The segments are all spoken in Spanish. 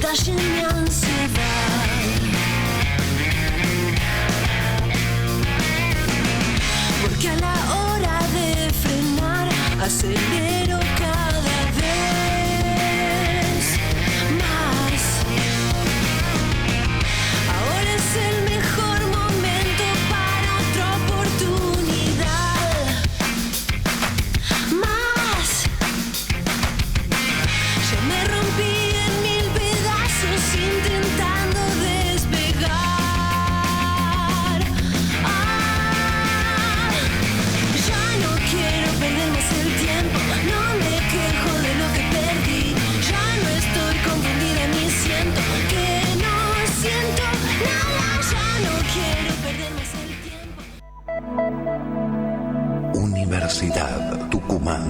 estalle mi ansiedad. Porque a la hora de frenar acelero cada vez más. Ahora es el mejor momento para otra oportunidad. Más. Yo me rompí en 1000 pedazos intentando despegar. Ya no quiero perder más el tiempo, no me quejo de lo que perdí. Ya no estoy confundida ni siento que no siento nada. Ya no quiero perder más el tiempo. Universidad Tucumán,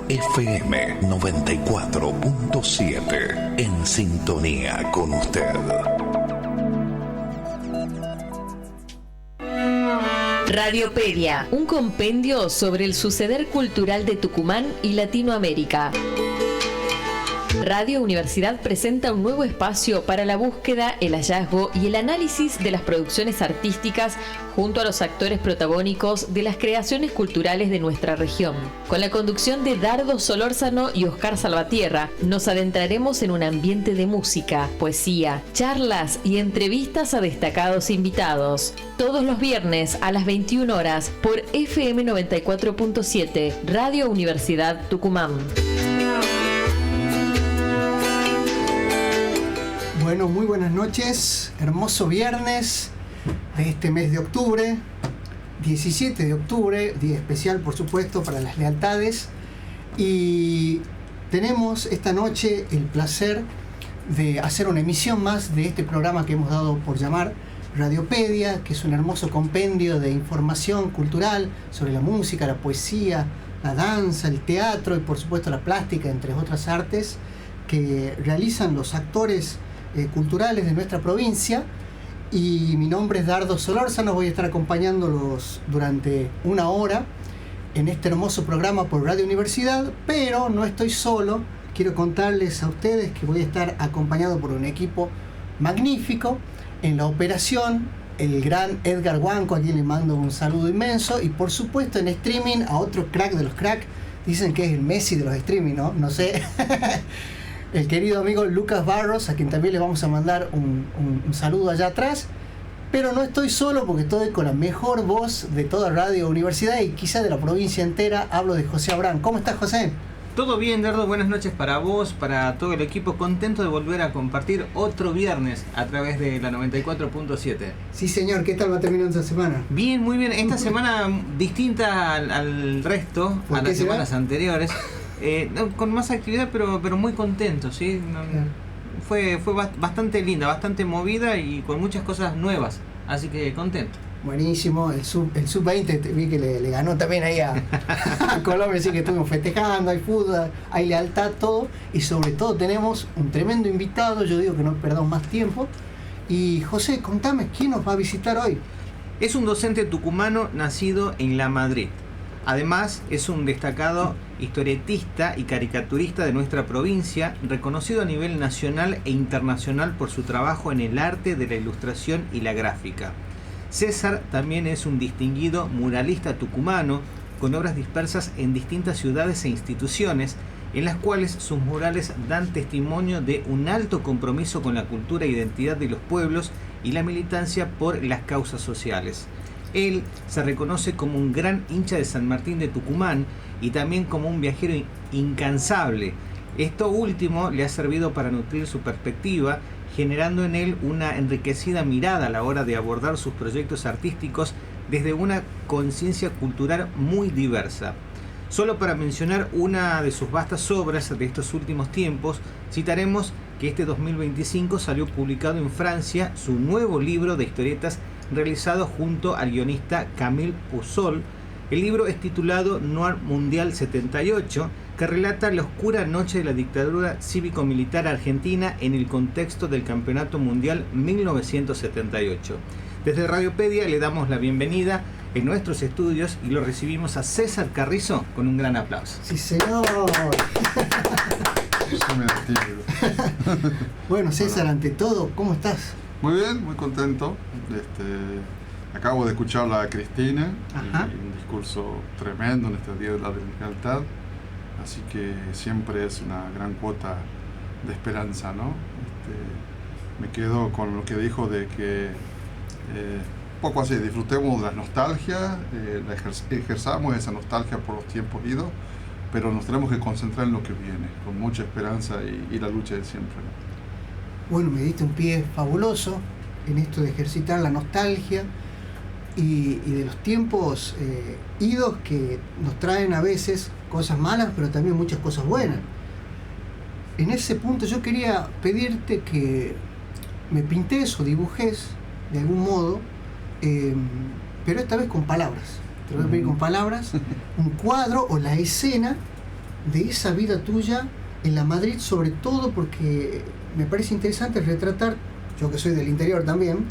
FM 94.7, en sintonía con usted. Radiopedia, un compendio sobre el suceder cultural de Tucumán y Latinoamérica. Radio Universidad presenta un nuevo espacio para la búsqueda, el hallazgo y el análisis de las producciones artísticas junto a los actores protagónicos de las creaciones culturales de nuestra región. Con la conducción de Dardo Solórzano y Oscar Salvatierra, nos adentraremos en un ambiente de música, poesía, charlas y entrevistas a destacados invitados. Todos los viernes a las 21 horas por FM 94.7, Radio Universidad Tucumán. Bueno, muy buenas noches, hermoso viernes de este mes de octubre, 17 de octubre, día especial por supuesto para las lealtades, y tenemos esta noche el placer de hacer una emisión más de este programa que hemos dado por llamar Radiopedia, que es un hermoso compendio de información cultural sobre la música, la poesía, la danza, el teatro y por supuesto la plástica, entre otras artes que realizan los actores culturales de nuestra provincia. Y mi nombre es Dardo Solórzano, voy a estar acompañándolos durante una hora en este hermoso programa por Radio Universidad, pero no estoy solo. Quiero contarles a ustedes que voy a estar acompañado por un equipo magnífico. En la operación, el gran Edgar Huanco, a quien le mando un saludo inmenso, y por supuesto en streaming a otro crack de los cracks, dicen que es el Messi de los streaming, no sé. El querido amigo Lucas Barros, a quien también le vamos a mandar un saludo allá atrás. Pero no estoy solo porque estoy con la mejor voz de toda Radio Universidad y quizá de la provincia entera. Hablo de José Abrán. ¿Cómo estás, José? Todo bien, Dardo. Buenas noches para vos, para todo el equipo. Contento de volver a compartir otro viernes a través de la 94.7. Sí, señor. ¿Qué tal va terminando esta semana? Bien, muy bien. Esta semana distinta al resto, a las semanas anteriores. Con más actividad, pero muy contento, ¿sí? Fue bastante linda, bastante movida y con muchas cosas nuevas, así que contento. Buenísimo, el sub-20 vi que le ganó también ahí a Colombia, así que estuvimos festejando, hay fútbol, hay lealtad, todo, y sobre todo tenemos un tremendo invitado. Yo digo que no perdamos más tiempo. Y José, contame, ¿quién nos va a visitar hoy? Es un docente tucumano nacido en La Madrid. Además, es un destacado historietista y caricaturista de nuestra provincia, reconocido a nivel nacional e internacional por su trabajo en el arte de la ilustración y la gráfica. César también es un distinguido muralista tucumano, con obras dispersas en distintas ciudades e instituciones, en las cuales sus murales dan testimonio de un alto compromiso con la cultura e identidad de los pueblos y la militancia por las causas sociales. Él se reconoce como un gran hincha de San Martín de Tucumán y también como un viajero incansable. Esto último le ha servido para nutrir su perspectiva, generando en él una enriquecida mirada a la hora de abordar sus proyectos artísticos desde una conciencia cultural muy diversa. Solo para mencionar una de sus vastas obras de estos últimos tiempos, citaremos que este 2025 salió publicado en Francia su nuevo libro de historietas realizado junto al guionista Camille Puzzol. El libro es titulado Noir Mundial 78, que relata la oscura noche de la dictadura cívico-militar argentina en el contexto del Campeonato Mundial 1978. Desde Radiopedia le damos la bienvenida en nuestros estudios y lo recibimos a César Carrizo con un gran aplauso. Sí, señor. tímido. Bueno, César, ante todo, ¿cómo estás? Muy bien, muy contento. Acabo de escuchar a Cristina, y un discurso tremendo en este Día de la Lealtad, así que siempre es una gran cuota de esperanza, ¿no? Me quedo con lo que dijo de que poco así, disfrutemos de la nostalgia, ejerzamos esa nostalgia por los tiempos idos, pero nos tenemos que concentrar en lo que viene, con mucha esperanza y la lucha de siempre, ¿no? Bueno, me diste un pie fabuloso en esto de ejercitar la nostalgia y de los tiempos idos que nos traen a veces cosas malas, pero también muchas cosas buenas. En ese punto yo quería pedirte que me pintes o dibujes de algún modo, pero esta vez con palabras. Te voy a pedir con palabras un cuadro o la escena de esa vida tuya en la Madrid, sobre todo porque me parece interesante retratar, yo que soy del interior también,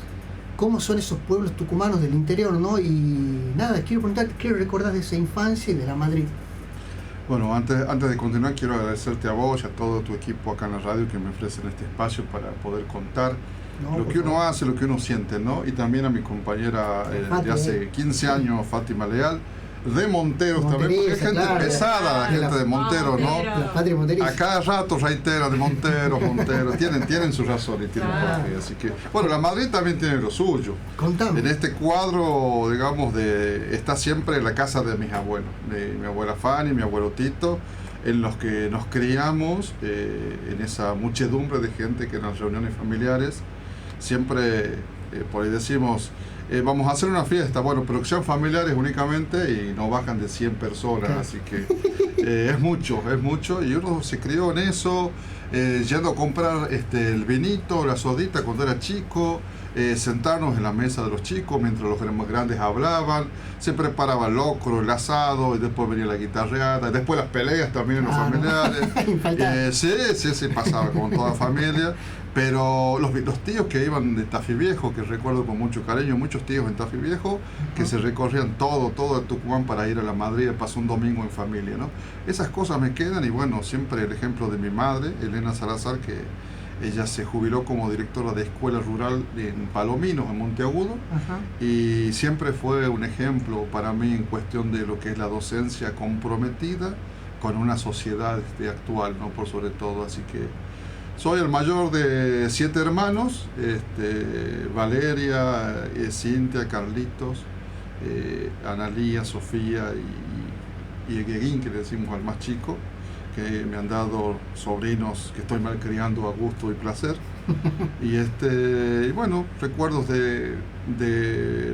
cómo son esos pueblos tucumanos del interior, ¿no? Y nada, quiero preguntarte, ¿qué recordás de esa infancia y de la Madrid? Bueno, antes de continuar, quiero agradecerte a vos y a todo tu equipo acá en la radio que me ofrecen este espacio para poder contar lo que uno hace, lo que uno siente, ¿no? Y también a mi compañera de hace 15 años, Fátima Leal, de Monteros también, porque hay gente pesada, la gente de Monteros, ¿no? La patria monteriza. A cada rato reitera de Monteros, tienen su razón y tienen por qué, así que, bueno, la Madrid también tiene lo suyo. Contame. En este cuadro, digamos, está siempre la casa de mis abuelos, de mi abuela Fanny, mi abuelo Tito, en los que nos criamos, en esa muchedumbre de gente que en las reuniones familiares siempre, por ahí decimos, vamos a hacer una fiesta, bueno, pero que sean familiares únicamente y no bajan de 100 personas, así que es mucho, y uno se crió en eso, yendo a comprar el vinito, la sodita cuando era chico, sentarnos en la mesa de los chicos mientras los más grandes hablaban, se preparaba el locro, el asado, y después venía la guitarreada, y después las peleas también en los familiares. Sí, pasaba como en toda familia. Pero los tíos que iban de Tafí Viejo, que recuerdo con mucho cariño, muchos tíos en Tafí Viejo, que se recorrían todo el Tucumán para ir a la Madrid, pasó un domingo en familia, ¿no? Esas cosas me quedan, y bueno, siempre el ejemplo de mi madre, Elena Salazar, que ella se jubiló como directora de escuela rural en Palominos, en Monteagudo, y siempre fue un ejemplo para mí en cuestión de lo que es la docencia comprometida con una sociedad actual, ¿no? Por sobre todo, así que soy el mayor de 7 hermanos, Valeria, Cintia, Carlitos, Analía, Sofía y Egueguín, que le decimos al más chico, que me han dado sobrinos que estoy malcriando a gusto y placer. Y bueno, recuerdos de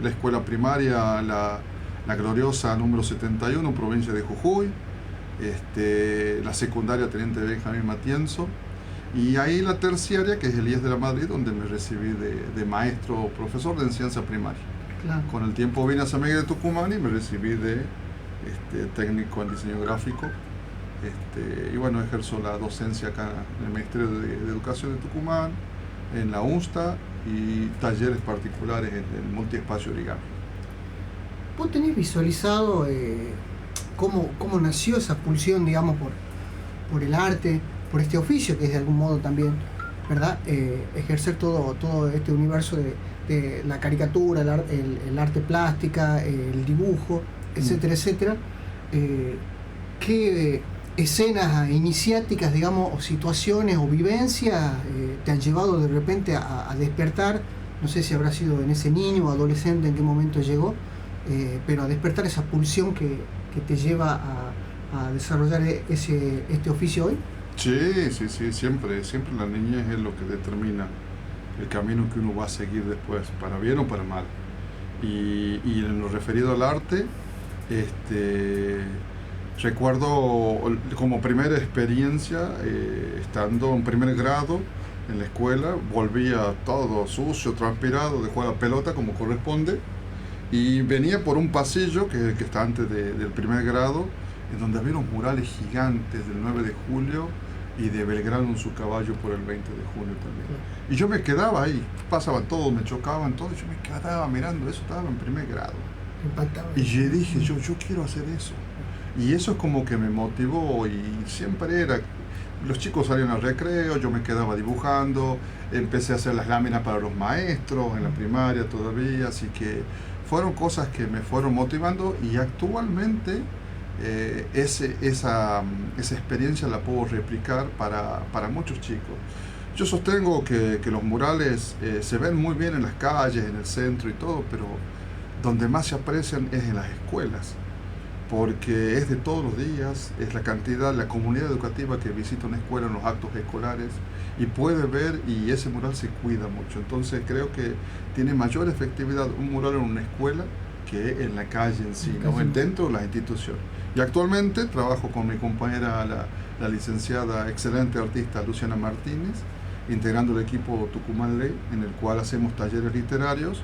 la escuela primaria, la gloriosa número 71, provincia de Jujuy, la secundaria Teniente Benjamín Matienzo, y ahí la terciaria, que es el IES de la Madrid, donde me recibí de maestro, profesor de enseñanza primaria. Claro. Con el tiempo vine a San Miguel de Tucumán y me recibí de técnico en diseño gráfico. Y bueno, ejerzo la docencia acá en el Ministerio de Educación de Tucumán, en la UNSTA, y talleres particulares en el multiespacio origami. ¿Vos tenés visualizado cómo nació esa pulsión, digamos, por el arte, por este oficio que es de algún modo también, ¿verdad? Ejercer todo este universo de la caricatura, el arte plástica, el dibujo, etcétera, etcétera? ¿Qué escenas iniciáticas, digamos, o situaciones o vivencias te han llevado de repente a despertar? No sé si habrá sido en ese niño o adolescente, en qué momento llegó, pero a despertar esa pulsión que te lleva a desarrollar este oficio hoy. Sí, siempre la niñez es lo que determina el camino que uno va a seguir después, para bien o para mal. Y en lo referido al arte, recuerdo como primera experiencia, estando en primer grado en la escuela, volvía todo sucio, transpirado, de jugar a pelota como corresponde, y venía por un pasillo que está antes del primer grado, en donde había unos murales gigantes del 9 de julio y de Belgrano en su caballo por el 20 de junio también. Y yo me quedaba ahí, pasaban todos, me chocaban todos, yo me quedaba mirando eso, estaba en primer grado. Y yo dije, yo quiero hacer eso. Y eso es como que me motivó, y siempre era los chicos salían al recreo, yo me quedaba dibujando, empecé a hacer las láminas para los maestros en la primaria todavía, así que fueron cosas que me fueron motivando y actualmente esa experiencia la puedo replicar para muchos chicos. Yo sostengo que los murales se ven muy bien en las calles, en el centro y todo, pero donde más se aprecian es en las escuelas, porque es de todos los días, es la cantidad, la comunidad educativa que visita una escuela en los actos escolares y puede ver, y ese mural se cuida mucho. Entonces creo que tiene mayor efectividad un mural en una escuela que en la calle en sí, ¿no? Dentro de las instituciones. Y actualmente trabajo con mi compañera, la licenciada, excelente artista Luciana Martínez, integrando el equipo Tucumán Ley, en el cual hacemos talleres literarios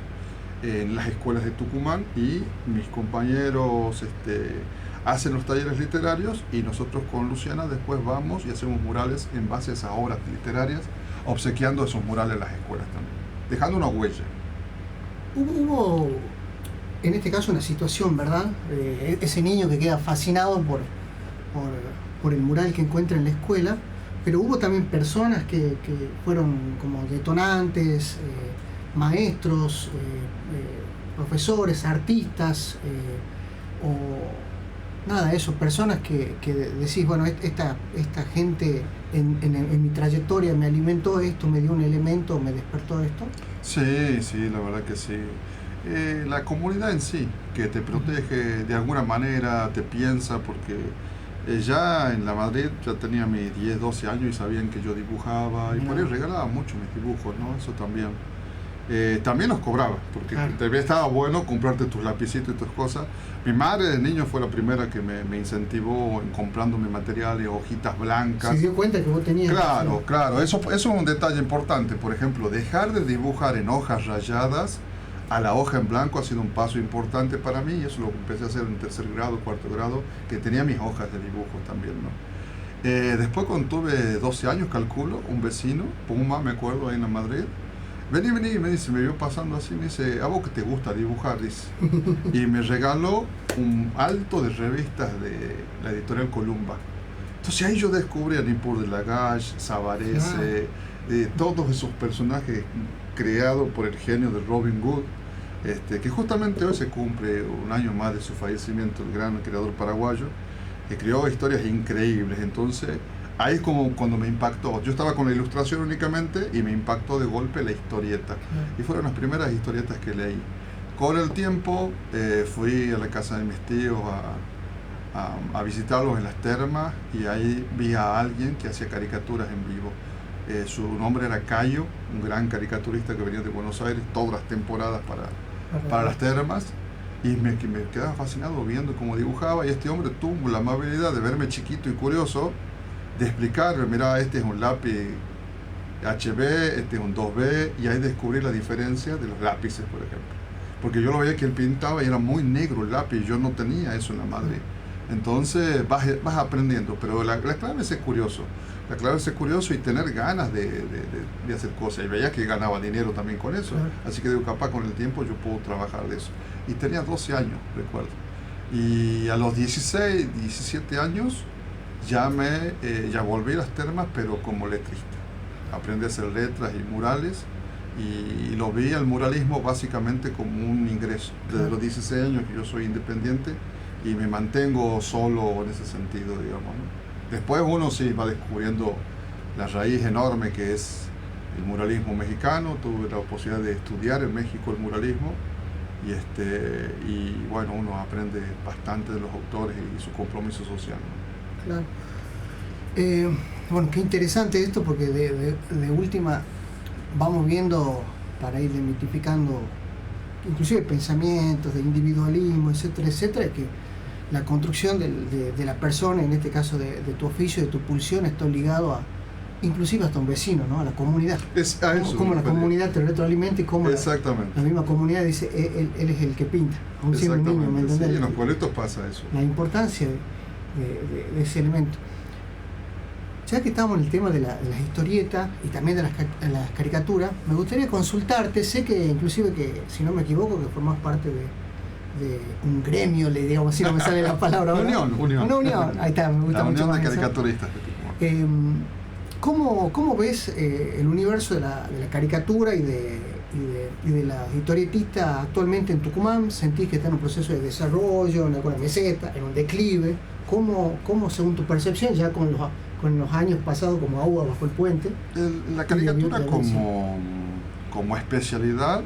en las escuelas de Tucumán, y mis compañeros hacen los talleres literarios y nosotros con Luciana después vamos y hacemos murales en base a esas obras literarias, obsequiando esos murales en las escuelas también, dejando una huella. Hubo en este caso una situación, ¿verdad? Ese niño que queda fascinado por el mural que encuentra en la escuela, pero hubo también personas que fueron como detonantes, maestros, profesores, artistas, o nada, eso, personas que decís, bueno, esta gente en mi trayectoria me alimentó esto, me dio un elemento, me despertó esto. Sí, la verdad que sí. La comunidad en sí, que te protege de alguna manera, te piensa, porque ya en la Madrid ya tenía mis 10, 12 años y sabían que yo dibujaba, y por ahí regalaba mucho mis dibujos, ¿no? Eso también. También los cobraba, porque estaba bueno comprarte tus lapicitos y tus cosas. Mi madre de niño fue la primera que me incentivó en comprándome materiales, hojitas blancas. Se dio cuenta que vos tenías... Claro, eso es un detalle importante. Por ejemplo, dejar de dibujar en hojas rayadas a la hoja en blanco ha sido un paso importante para mí, y eso lo empecé a hacer en tercer grado, cuarto grado, que tenía mis hojas de dibujo también, ¿no? Después, cuando tuve 12 años, calculo, un vecino, Puma, me acuerdo, ahí en la Madrid, vení, me dice, me vio pasando así, me dice, ¿a vos que te gusta dibujar? Dice. Y me regaló un alto de revistas de la editorial Columba. Entonces ahí yo descubrí a Nippur de Lagash, Savarese, todos esos personajes creados por el genio de Robin Hood, que justamente hoy se cumple un año más de su fallecimiento, el gran creador paraguayo, que creó historias increíbles. Entonces ahí es como cuando me impactó. Yo estaba con la ilustración únicamente y me impactó de golpe la historieta. Y fueron las primeras historietas que leí. Con el tiempo fui a la casa de mis tíos a visitarlos en las termas, y ahí vi a alguien que hacía caricaturas en vivo. Su nombre era Cayo, un gran caricaturista que venía de Buenos Aires todas las temporadas para las termas, y me quedaba fascinado viendo cómo dibujaba, y este hombre tuvo la amabilidad de verme chiquito y curioso, de explicarme, mira, este es un lápiz HB, este es un 2B, y ahí descubrí la diferencia de los lápices, por ejemplo, porque yo lo veía que él pintaba y era muy negro el lápiz, yo no tenía eso en la Madrid. Entonces vas aprendiendo, pero la clave es ser curioso. La clave es ser curioso y tener ganas de hacer cosas. Y veía que ganaba dinero también con eso. Así que digo, capaz con el tiempo yo puedo trabajar de eso. Y tenía 12 años, recuerdo. Y a los 16, 17 años ya volví a las termas, pero como letrista. Aprendí a hacer letras y murales. Y lo vi al muralismo básicamente como un ingreso. Desde los 16 años que yo soy independiente y me mantengo solo en ese sentido, digamos, ¿no? Después uno sí va descubriendo la raíz enorme que es el muralismo mexicano. Tuve la posibilidad de estudiar en México el muralismo, y bueno, uno aprende bastante de los autores y su compromiso social, ¿no? Claro. Bueno, qué interesante esto, porque de última vamos viendo, para ir demitificando inclusive pensamientos de individualismo, etcétera, que la construcción de la persona, en este caso de tu oficio, de tu pulsión, está ligado inclusive hasta un vecino, ¿no? A la comunidad. Como la comunidad te retroalimenta, y como la misma comunidad dice, él es el que pinta, aún siendo un niño, ¿me entendés? Sí, en los pueblitos pasa eso. La importancia de ese elemento. Ya que estamos en el tema de las historietas y también de las caricaturas, me gustaría consultarte, sé que inclusive que, si no me equivoco, que formás parte de un gremio, le digamos así, no me sale la palabra ahora. Unión. Una unión, ahí está, me gusta la mucho unión más de eso. caricaturistas. ¿Cómo ves el universo de la caricatura y de la historietista actualmente en Tucumán? ¿Sentís que está en un proceso de desarrollo, en alguna meseta, en un declive? ¿Cómo según tu percepción, ya con los años pasados como agua bajo el puente? La caricatura como especialidad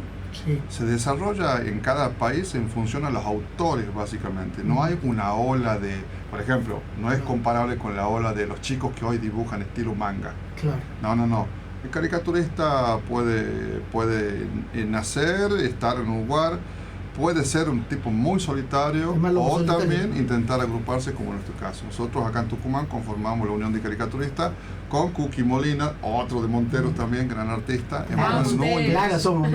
sí. se desarrolla en cada país en función a los autores, básicamente. No hay una ola de, por ejemplo, no es comparable con la ola de los chicos que hoy dibujan estilo manga. Claro. No. El caricaturista puede nacer, estar en un lugar, puede ser un tipo muy solitario o solitario. También intentar agruparse como en nuestro caso. Nosotros acá en Tucumán conformamos la Unión de Caricaturistas con Cookie Molina, otro de Monteros también, gran artista, Emanuel Núñez. Claro, somos.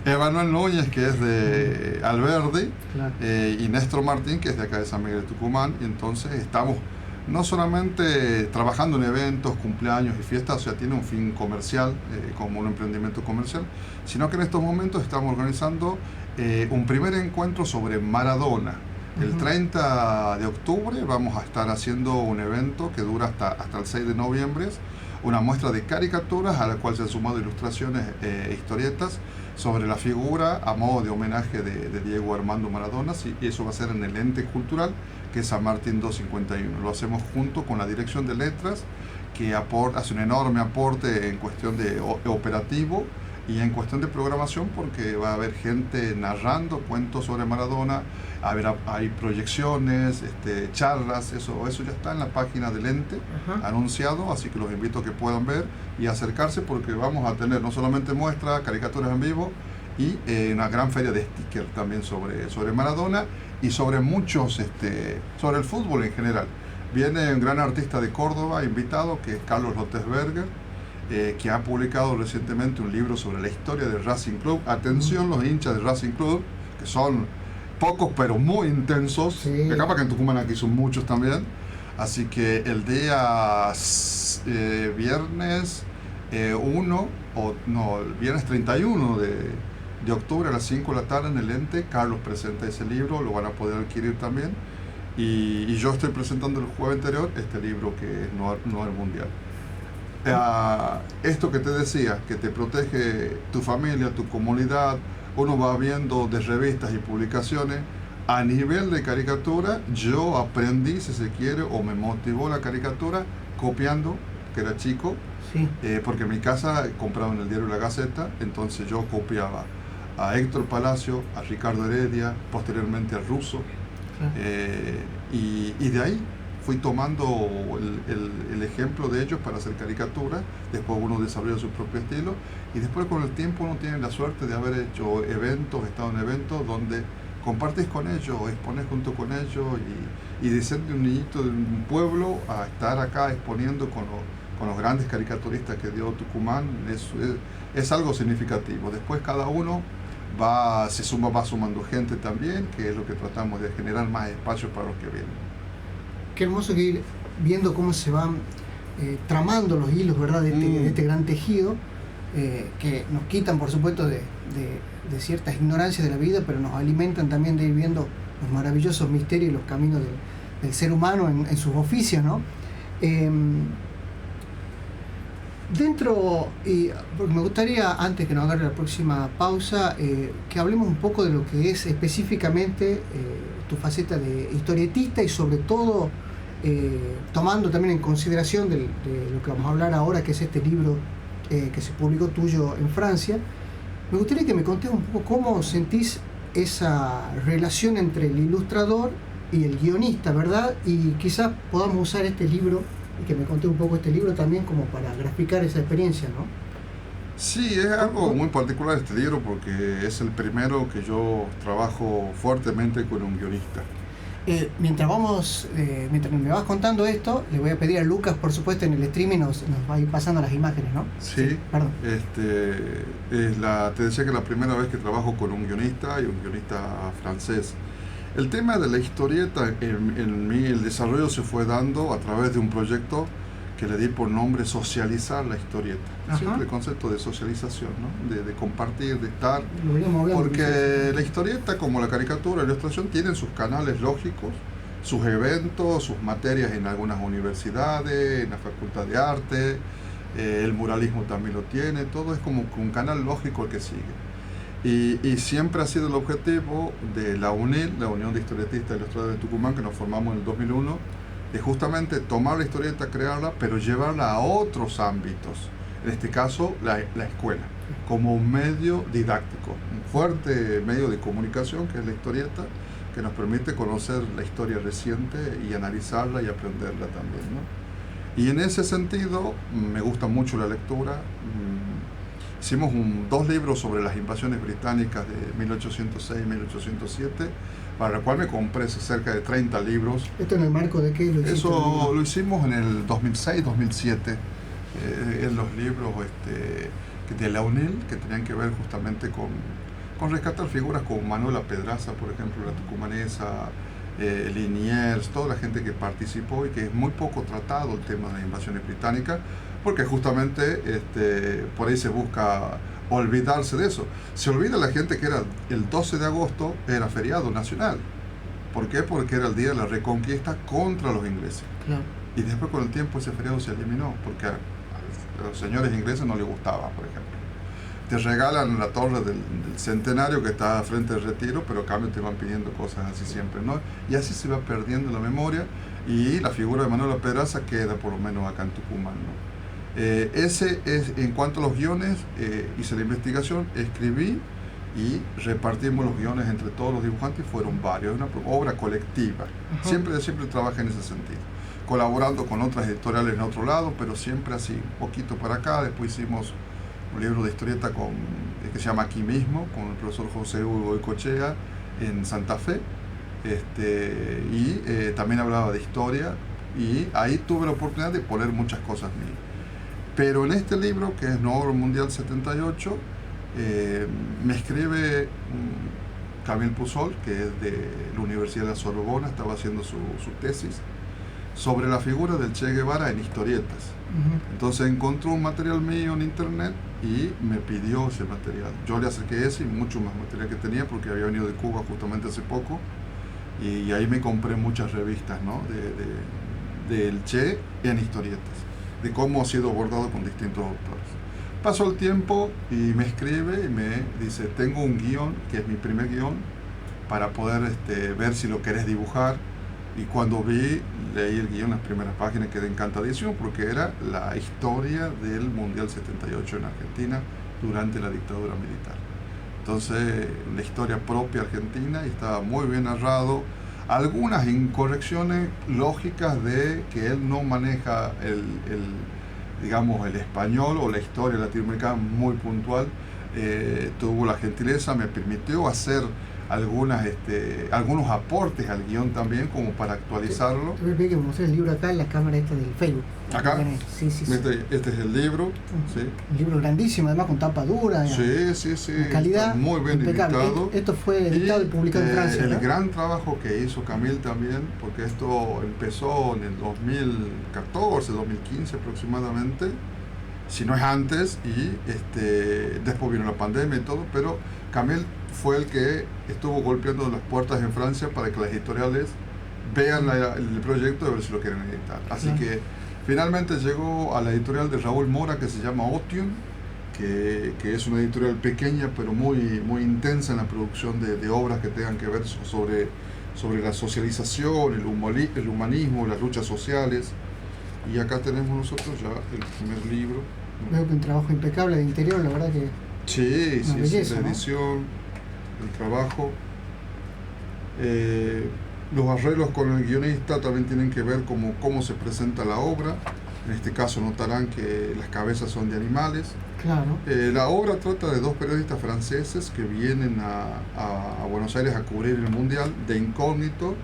Emanuel Núñez, que es de Alberdi, claro. Y Néstor Martín, que es de acá de San Miguel de Tucumán. Y entonces estamos no solamente trabajando en eventos, cumpleaños y fiestas, o sea, tiene un fin comercial, como un emprendimiento comercial, sino que en estos momentos estamos organizando un primer encuentro sobre Maradona. El 30 de octubre vamos a estar haciendo un evento que dura hasta el 6 de noviembre, una muestra de caricaturas a la cual se han sumado ilustraciones e historietas sobre la figura a modo de homenaje de Diego Armando Maradona, y eso va a ser en el ente cultural que es San Martín 251. Lo hacemos junto con la Dirección de Letras, que hace un enorme aporte en cuestión de operativo y en cuestión de programación, porque va a haber gente narrando cuentos sobre Maradona, hay proyecciones, charlas, eso ya está en la página del ente anunciado, así que los invito a que puedan ver y acercarse, porque vamos a tener no solamente muestras, caricaturas en vivo y una gran feria de stickers también sobre Maradona y sobre muchos, sobre el fútbol en general. Viene un gran artista de Córdoba invitado, que es Carlos Lotesberger, que ha publicado recientemente un libro sobre la historia del Racing Club. Atención los hinchas del Racing Club, que son pocos pero muy intensos, sí. Que capaz que en Tucumán aquí son muchos también. Así que el día viernes 31 de octubre a las 5 de la tarde en el ente, Carlos presenta ese libro, lo van a poder adquirir también. Y yo estoy presentando el jueves anterior este libro que es Noel Mundial. Esto que te decía, que te protege tu familia, tu comunidad, uno va viendo de revistas y publicaciones. A nivel de caricatura, yo aprendí, si se quiere, o me motivó la caricatura copiando, que era chico, sí. Porque en mi casa compraba en el diario La Gaceta, entonces yo copiaba a Héctor Palacio, a Ricardo Heredia, posteriormente a Russo, y de ahí fui tomando el ejemplo de ellos para hacer caricatura. Después uno desarrolla su propio estilo y después con el tiempo uno tiene la suerte de haber hecho eventos, estado en eventos donde compartes con ellos, expones junto con ellos y de ser de un niñito de un pueblo a estar acá exponiendo con los grandes caricaturistas que dio Tucumán es algo significativo. Después cada uno va sumando gente también, que es lo que tratamos de generar más espacio para los que vienen. Qué hermoso que ir viendo cómo se van tramando los hilos, ¿verdad? de este gran tejido, que nos quitan, por supuesto, de ciertas ignorancias de la vida, pero nos alimentan también de ir viendo los maravillosos misterios y los caminos del ser humano en sus oficios, ¿no? Porque me gustaría, antes que nos agarre la próxima pausa, que hablemos un poco de lo que es específicamente tu faceta de historietista y sobre todo tomando también en consideración de lo que vamos a hablar ahora, que es este libro que se publicó tuyo en Francia. Me gustaría que me contés un poco cómo sentís esa relación entre el ilustrador y el guionista, ¿verdad? Y quizás podamos usar este libro y que me contés un poco este libro también como para graficar esa experiencia, ¿no? Sí, es algo muy particular este libro porque es el primero que yo trabajo fuertemente con un guionista. Mientras me vas contando esto, le voy a pedir a Lucas, por supuesto, en el streaming nos va a ir pasando las imágenes, ¿no? Sí, perdón. Te decía que es la primera vez que trabajo con un guionista y un guionista francés. El tema de la historieta en mí, el desarrollo se fue dando a través de un proyecto que le di por nombre Socializar la Historieta. Siempre el concepto de socialización, ¿no? de compartir, de estar. Porque la historieta, como la caricatura, la ilustración, tienen sus canales lógicos, sus eventos, sus materias en algunas universidades, en la Facultad de Arte, el muralismo también lo tiene, todo es como un canal lógico el que sigue. Y siempre ha sido el objetivo de la UNIL, la Unión de Historietistas e Ilustradores de Tucumán, que nos formamos en el 2001, de justamente tomar la historieta, crearla, pero llevarla a otros ámbitos, en este caso la escuela, como un medio didáctico, un fuerte medio de comunicación que es la historieta, que nos permite conocer la historia reciente y analizarla y aprenderla también, ¿no? Y en ese sentido me gusta mucho la lectura. Hicimos 2 libros sobre las invasiones británicas de 1806 y 1807, para el cual me compré cerca de 30 libros. ¿Esto en el marco de qué lo hiciste? Eso lo hicimos en el 2006-2007, en los libros de la UNIL, que tenían que ver justamente con rescatar figuras como Manuela Pedraza, por ejemplo, la tucumanesa, Liniers, toda la gente que participó, y que es muy poco tratado el tema de las invasiones británicas, porque justamente por ahí se busca olvidarse de eso. Se olvida la gente que era el 12 de agosto, era feriado nacional. ¿Por qué? Porque era el día de la reconquista contra los ingleses. Claro. Y después con el tiempo ese feriado se eliminó, porque a los señores ingleses no les gustaba, por ejemplo. Te regalan la torre del centenario que está frente al Retiro, pero a cambio te van pidiendo cosas así siempre, ¿no? Y así se va perdiendo la memoria, y la figura de Manuela Pedraza queda por lo menos acá en Tucumán, ¿no? Ese es, en cuanto a los guiones, hice la investigación, escribí y repartimos los guiones entre todos los dibujantes, fueron varios, una obra colectiva. Siempre trabajé en ese sentido, colaborando con otras editoriales en otro lado, pero siempre así, un poquito para acá. Después hicimos un libro de historieta que se llama Aquí mismo, con el profesor José Hugo Goicoechea en Santa Fe, y también hablaba de historia, y ahí tuve la oportunidad de poner muchas cosas mías. Pero en este libro, que es Nuevo Orden Mundial 78, me escribe Camille Puzol, que es de la Universidad de la Sorbona, estaba haciendo su tesis sobre la figura del Che Guevara en historietas. Entonces encontró un material mío en internet y me pidió ese material. Yo le acerqué ese y mucho más material que tenía, porque había venido de Cuba justamente hace poco, y ahí me compré muchas revistas, ¿no? del Che en historietas, de cómo ha sido abordado con distintos autores. Pasó el tiempo y me escribe y me dice: tengo un guión, que es mi primer guión, para poder ver si lo querés dibujar. Y cuando leí el guión, las primeras páginas, quedé encantadísimo, porque era la historia del Mundial 78 en Argentina durante la dictadura militar. Entonces, la historia propia argentina, y estaba muy bien narrado. Algunas incorrecciones lógicas de que él no maneja el español o la historia latinoamericana muy puntual, tuvo la gentileza, me permitió hacer algunos aportes al guión también, como para actualizarlo. Te voy a pedir que me muestres el libro acá en la cámara del Facebook. ¿Acá? Sí. Este es el libro. Sí. Un libro grandísimo, además con tapa dura. Sí. Calidad muy bien impecable. editado. Esto fue editado y publicado en Francia, El ¿no? gran trabajo que hizo Camille también, porque esto empezó en el 2014, 2015 aproximadamente, si no es antes, y después vino la pandemia y todo, pero Camille fue el que estuvo golpeando las puertas en Francia para que las editoriales vean el proyecto y ver si lo quieren editar. Así que finalmente llegó a la editorial de Raúl Mora, que se llama Otium, que es una editorial pequeña pero muy, muy intensa en la producción de obras que tengan que ver sobre la socialización, el humanismo, las luchas sociales. Y acá tenemos nosotros ya el primer libro. Veo que un trabajo impecable de interior, la verdad que... Sí, belleza, la edición, el trabajo. Los arreglos con el guionista también tienen que ver cómo se presenta la obra. En este caso notarán que las cabezas son de animales. Claro. La obra trata de 2 periodistas franceses que vienen a Buenos Aires a cubrir el Mundial de incógnito,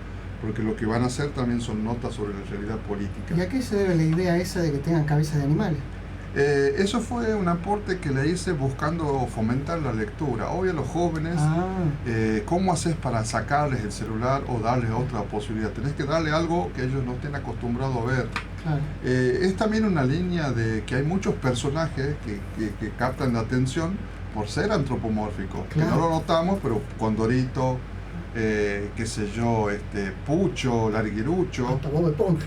porque lo que van a hacer también son notas sobre la realidad política. ¿Y a qué se debe la idea esa de que tengan cabezas de animales? Eso fue un aporte que le hice buscando fomentar la lectura. Hoy a los jóvenes, ¿cómo haces para sacarles el celular o darles otra posibilidad? Tenés que darle algo que ellos no estén acostumbrados a ver. Claro. Es también una línea de que hay muchos personajes que captan la atención por ser antropomórficos, que no lo notamos, pero Condorito, qué sé yo, Pucho, Larguirucho, Hasta Bob Esponja.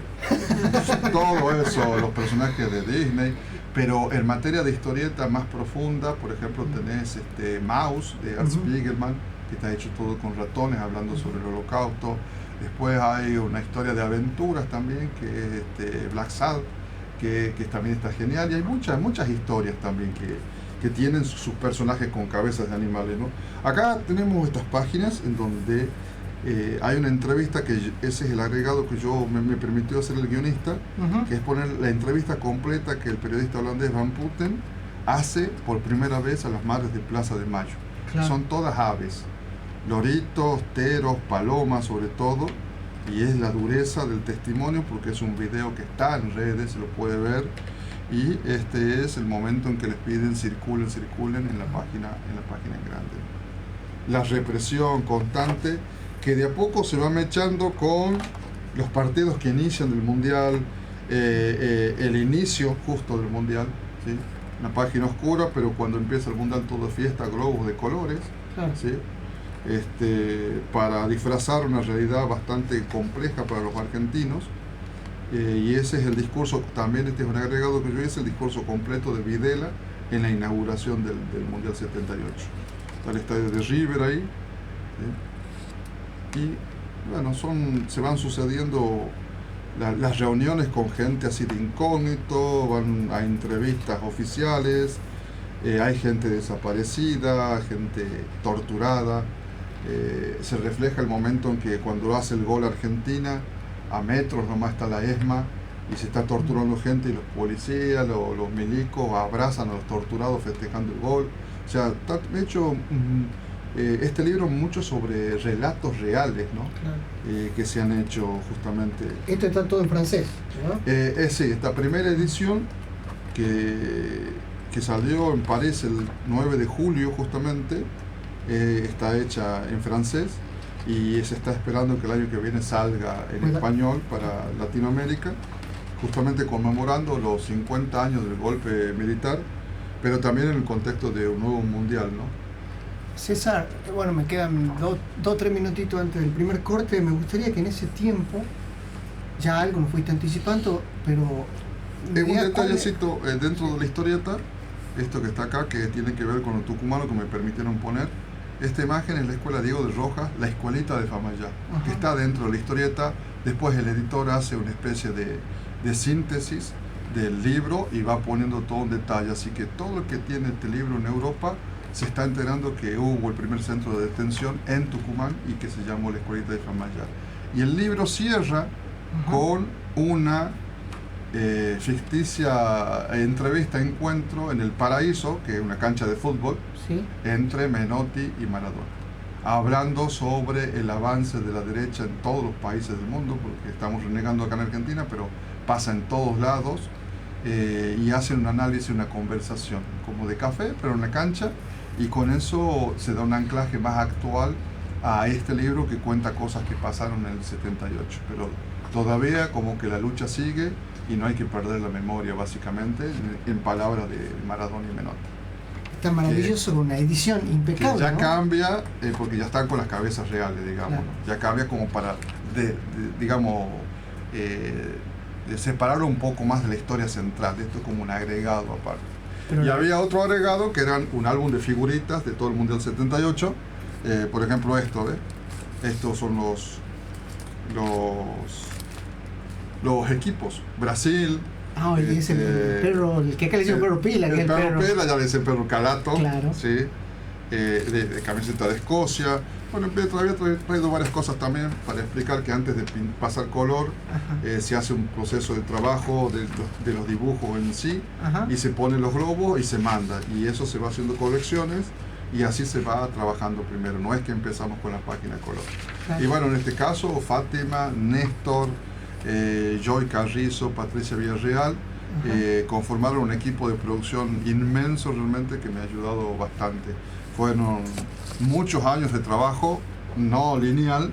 todo eso, los personajes de Disney. Pero en materia de historieta más profunda, por ejemplo, tenés Maus de Art Spiegelman, que está hecho todo con ratones, hablando sobre el Holocausto. Después hay una historia de aventuras también, que es Black Sad, que también está genial. Y hay muchas historias también que tienen sus personajes con cabezas de animales, ¿no? Acá tenemos estas páginas en donde hay una entrevista, que ese es el agregado que me permitió hacer el guionista, que es poner la entrevista completa que el periodista holandés Van Putten hace por primera vez a las madres de Plaza de Mayo. Claro. Son todas aves, loritos, teros, palomas sobre todo, y es la dureza del testimonio porque es un video que está en redes, se lo puede ver, y este es el momento en que les piden circulen en la página en grande. La represión constante que de a poco se va mechando con los partidos que inician del Mundial, el inicio justo del Mundial, ¿sí? Una página oscura, pero cuando empieza el Mundial todo es fiesta, globos de colores, Claro. ¿sí? Para disfrazar una realidad bastante compleja para los argentinos. Y ese es el discurso, también este es un agregado que yo hice, el discurso completo de Videla en la inauguración del Mundial 78. Está el estadio de River ahí, ¿sí? Y bueno, se van sucediendo las reuniones con gente así de incógnito, van a entrevistas oficiales, hay gente desaparecida, gente torturada. Se refleja el momento en que cuando hace el gol Argentina, a metros nomás está la ESMA y se está torturando gente, y los policías, los milicos abrazan a los torturados festejando el gol. O sea, está hecho este libro mucho sobre relatos reales, ¿no? Claro. Que se han hecho justamente. Esto está todo en francés, ¿no? Sí, esta primera edición que salió en París el 9 de julio justamente, está hecha en francés. Y se está esperando que el año que viene salga en español para Latinoamérica, justamente conmemorando los 50 años del golpe militar, pero también en el contexto de un nuevo mundial, ¿no? César, bueno, me quedan 2 o 3 minutitos antes del primer corte. Me gustaría que en ese tiempo, ya algo nos fuiste anticipando, pero... Un detallecito dentro de la historieta, esto que está acá, que tiene que ver con lo tucumano, que me permitieron poner. Esta imagen es la escuela Diego de Rojas, la escuelita de Famayá, que está dentro de la historieta. Después el editor hace una especie de síntesis del libro y va poniendo todo en detalle. Así que todo el que tiene este libro en Europa se está enterando que hubo el primer centro de detención en Tucumán y que se llamó la escuelita de Famayá. Y el libro cierra con una ficticia entrevista, encuentro en el Paraíso, que es una cancha de fútbol, ¿sí?, entre Menotti y Maradona, hablando sobre el avance de la derecha en todos los países del mundo, porque estamos renegando acá en Argentina, pero pasa en todos lados, y hacen un análisis, una conversación, como de café, pero en la cancha, y con eso se da un anclaje más actual a este libro que cuenta cosas que pasaron en el 78, pero todavía como que la lucha sigue y no hay que perder la memoria, básicamente, en palabras de Maradona y Menotti. Está maravilloso, una edición impecable, que ya, ¿no? Cambia, porque ya están con las cabezas reales, digamos, claro, ¿no? Ya cambia como para, digamos, separarlo un poco más de la historia central. Esto es como un agregado aparte. Pero y había otro agregado que eran un álbum de figuritas de todo el Mundial 78. Por ejemplo, esto, ¿ves? Estos son los equipos. Brasil. Ah, y es el perro, el que acá le dicen perro pila, que es el perro pela, ya le dicen perro calato. Claro. ¿Sí? De camiseta de Escocia. Bueno, había traído varias cosas también para explicar que antes de pasar color se hace un proceso de trabajo de los dibujos en sí. Ajá. Y se ponen los globos y se manda. Y eso se va haciendo colecciones y así se va trabajando primero. No es que empezamos con la página de color. Claro. Y bueno, en este caso, Fátima, Néstor, Joy Carrizo, Patricia Villarreal, conformaron un equipo de producción inmenso realmente que me ha ayudado bastante. Fueron muchos años de trabajo no lineal,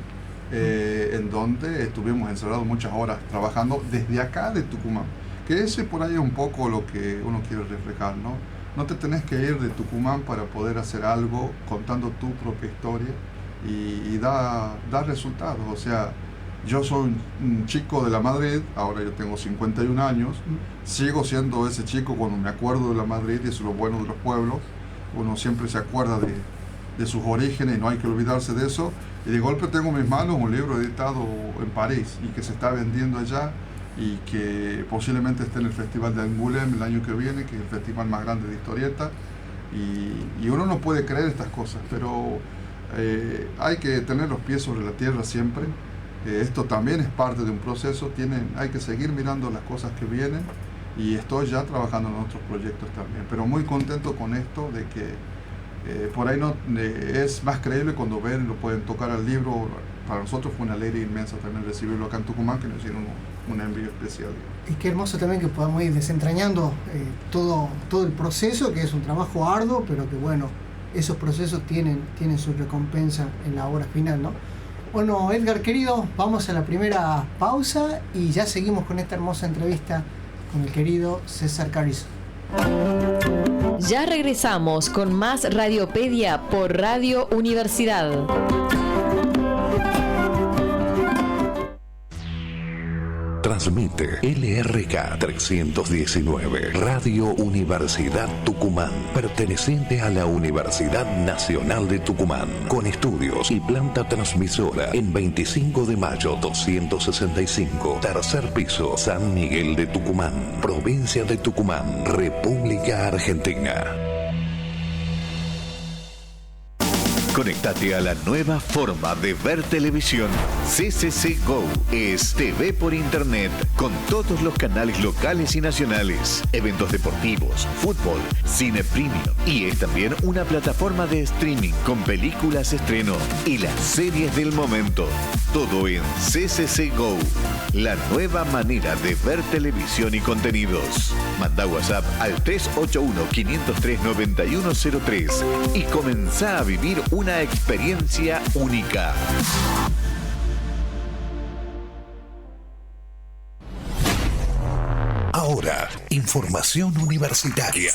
en donde estuvimos encerrados muchas horas trabajando desde acá de Tucumán, que ese por ahí es un poco lo que uno quiere reflejar, ¿no? No te tenés que ir de Tucumán para poder hacer algo contando tu propia historia y da resultados. O sea, yo soy un chico de la Madrid, ahora yo tengo 51 años, sigo siendo ese chico cuando me acuerdo de la Madrid, y eso es lo bueno de los pueblos. Uno siempre se acuerda de sus orígenes y no hay que olvidarse de eso. Y de golpe tengo en mis manos un libro editado en París y que se está vendiendo allá y que posiblemente esté en el Festival de Angoulême el año que viene, que es el festival más grande de historieta. Y uno no puede creer estas cosas, pero hay que tener los pies sobre la tierra siempre. Esto también es parte de un proceso, hay que seguir mirando las cosas que vienen, y estoy ya trabajando en otros proyectos también, pero muy contento con esto de que por ahí no es más creíble cuando ven, lo pueden tocar al libro. Para nosotros fue una alegría inmensa también recibirlo acá en Tucumán, que nos hicieron un envío especial. Y qué hermoso también que podamos ir desentrañando todo el proceso, que es un trabajo arduo, pero que bueno, esos procesos tienen su recompensa en la obra final, ¿no? Bueno, Edgar querido, vamos a la primera pausa y ya seguimos con esta hermosa entrevista con el querido César Carrizo. Ya regresamos con más Radiopedia por Radio Universidad. Transmite LRK 319, Radio Universidad Tucumán, perteneciente a la Universidad Nacional de Tucumán, con estudios y planta transmisora en 25 de mayo 265, tercer piso, San Miguel de Tucumán, provincia de Tucumán, República Argentina. Conectate a la nueva forma de ver televisión. CCC Go es TV por internet con todos los canales locales y nacionales, eventos deportivos, fútbol, cine premium, y es también una plataforma de streaming con películas estreno y las series del momento. Todo en CCC Go, la nueva manera de ver televisión y contenidos. Manda WhatsApp al 381-503-9103 y comenzá a vivir una experiencia única. Ahora, información universitaria.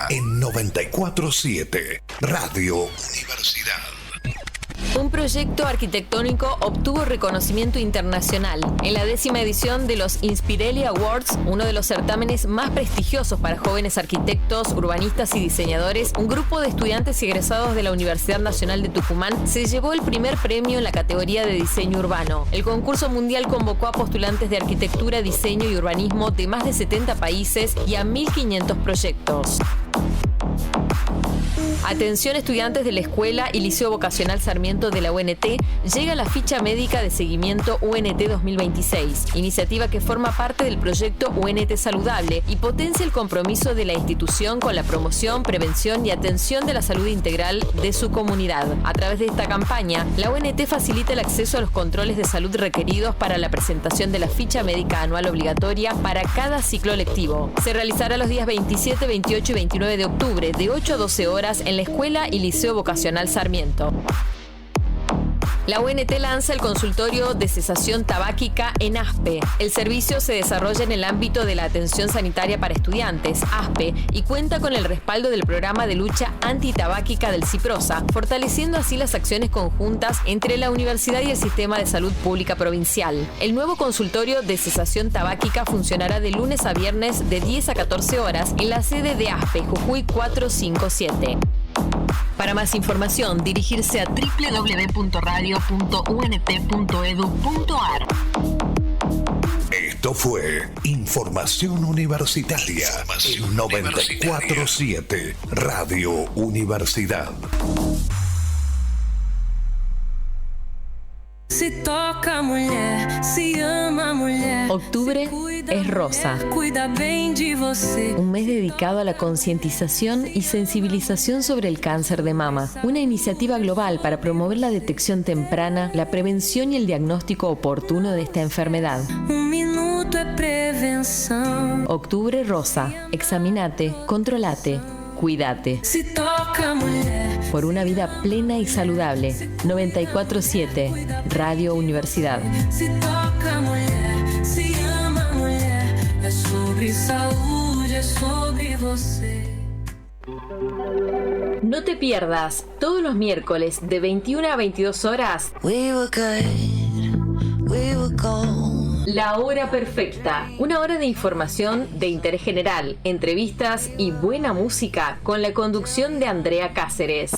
En 94.7, Radio Universidad. Un proyecto arquitectónico obtuvo reconocimiento internacional. En la 10ª edición de los Inspirelli Awards, uno de los certámenes más prestigiosos para jóvenes arquitectos, urbanistas y diseñadores, un grupo de estudiantes egresados de la Universidad Nacional de Tucumán se llevó el primer premio en la categoría de diseño urbano. El concurso mundial convocó a postulantes de arquitectura, diseño y urbanismo de más de 70 países y a 1.500 proyectos. Atención estudiantes de la Escuela y Liceo Vocacional Sarmiento de la UNT, llega la ficha médica de seguimiento UNT 2026, iniciativa que forma parte del proyecto UNT Saludable y potencia el compromiso de la institución con la promoción, prevención y atención de la salud integral de su comunidad. A través de esta campaña, la UNT facilita el acceso a los controles de salud requeridos para la presentación de la ficha médica anual obligatoria para cada ciclo lectivo. Se realizará los días 27, 28 y 29 de octubre, de 8 a 12 horas en la Escuela y Liceo Vocacional Sarmiento. La UNT lanza el consultorio de cesación tabáquica en ASPE. El servicio se desarrolla en el ámbito de la atención sanitaria para estudiantes, ASPE, y cuenta con el respaldo del programa de lucha antitabáquica del CIPROSA, fortaleciendo así las acciones conjuntas entre la universidad y el sistema de salud pública provincial. El nuevo consultorio de cesación tabáquica funcionará de lunes a viernes de 10 a 14 horas en la sede de ASPE, Jujuy 457. Para más información, dirigirse a www.radio.unt.edu.ar. Esto fue Información Universitaria en 94.7, Radio Universidad. Se toca a mulher, se ama a mulher. Octubre es rosa. Cuida bem de você. Un mes dedicado a la concientización y sensibilización sobre el cáncer de mama. Una iniciativa global para promover la detección temprana, la prevención y el diagnóstico oportuno de esta enfermedad. Minuto é prevenção. Octubre rosa. Examinate, controlate, cuídate. Se toca a mulher. Por una vida plena y saludable. 94.7, Radio Universidad. Se toca a mulher, se ama a mulher. É sobre saúde, é sobre você. No te pierdas todos los miércoles de 21 a 22 horas La Hora Perfecta, una hora de información de interés general, entrevistas y buena música con la conducción de Andrea Cáceres.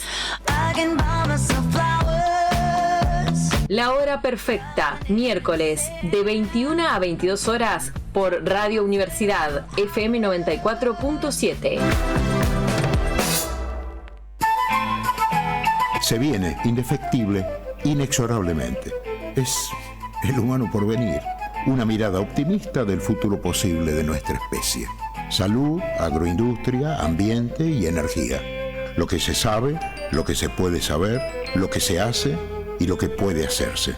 La Hora Perfecta, miércoles de 21 a 22 horas por Radio Universidad FM 94.7. Se viene indefectible, inexorablemente. Es el humano por venir, una mirada optimista del futuro posible de nuestra especie. Salud, agroindustria, ambiente y energía. Lo que se sabe, lo que se puede saber, lo que se hace y lo que puede hacerse.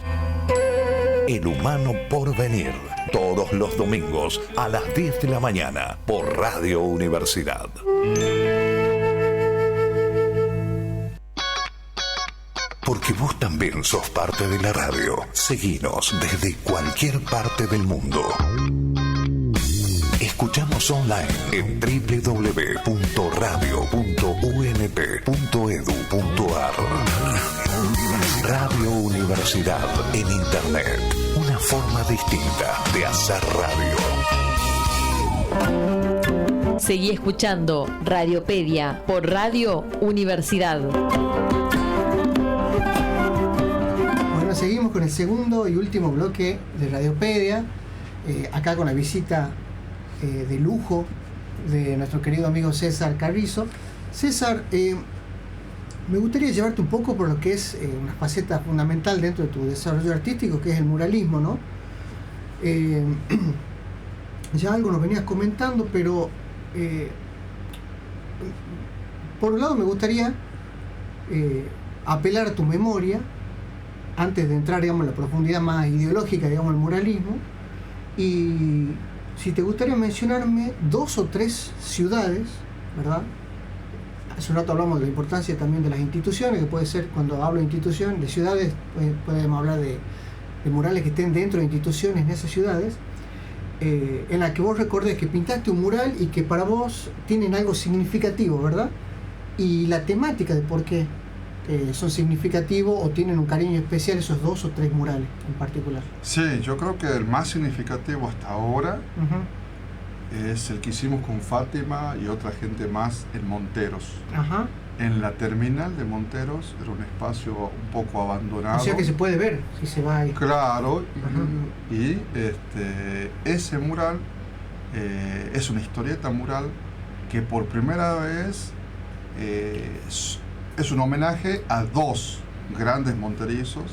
El humano por venir, todos los domingos a las 10 de la mañana por Radio Universidad. Porque vos también sos parte de la radio. Seguinos desde cualquier parte del mundo. Escuchamos online en www.radio.unt.edu.ar. Radio Universidad en Internet. Una forma distinta de hacer radio. Seguí escuchando Radiopedia por Radio Universidad. Bueno, seguimos con el segundo y último bloque de Radiopedia. Acá con la visita de lujo de nuestro querido amigo César Carrizo. César, me gustaría llevarte un poco por lo que es una faceta fundamental dentro de tu desarrollo artístico, que es el muralismo, ¿no? Ya algo nos venías comentando, pero por un lado me gustaría apelar a tu memoria antes de entrar, digamos, en la profundidad más ideológica, digamos, del muralismo, y si te gustaría mencionarme 2 o 3 ciudades, ¿verdad? Hace un rato hablamos de la importancia también de las instituciones, que puede ser, cuando hablo de instituciones, de ciudades, podemos hablar de murales que estén dentro de instituciones en esas ciudades, en la que vos recordés que pintaste un mural y que para vos tienen algo significativo, ¿verdad? Y la temática de por qué son significativos o tienen un cariño especial esos 2 o 3 murales en particular. Sí, yo creo que el más significativo hasta ahora es el que hicimos con Fátima y otra gente más en Monteros. Ajá. En la terminal de Monteros, era un espacio un poco abandonado. O sea que se puede ver si se va ahí. Claro, y ese mural es una historieta mural que por primera vez es un homenaje a 2 grandes monterizos,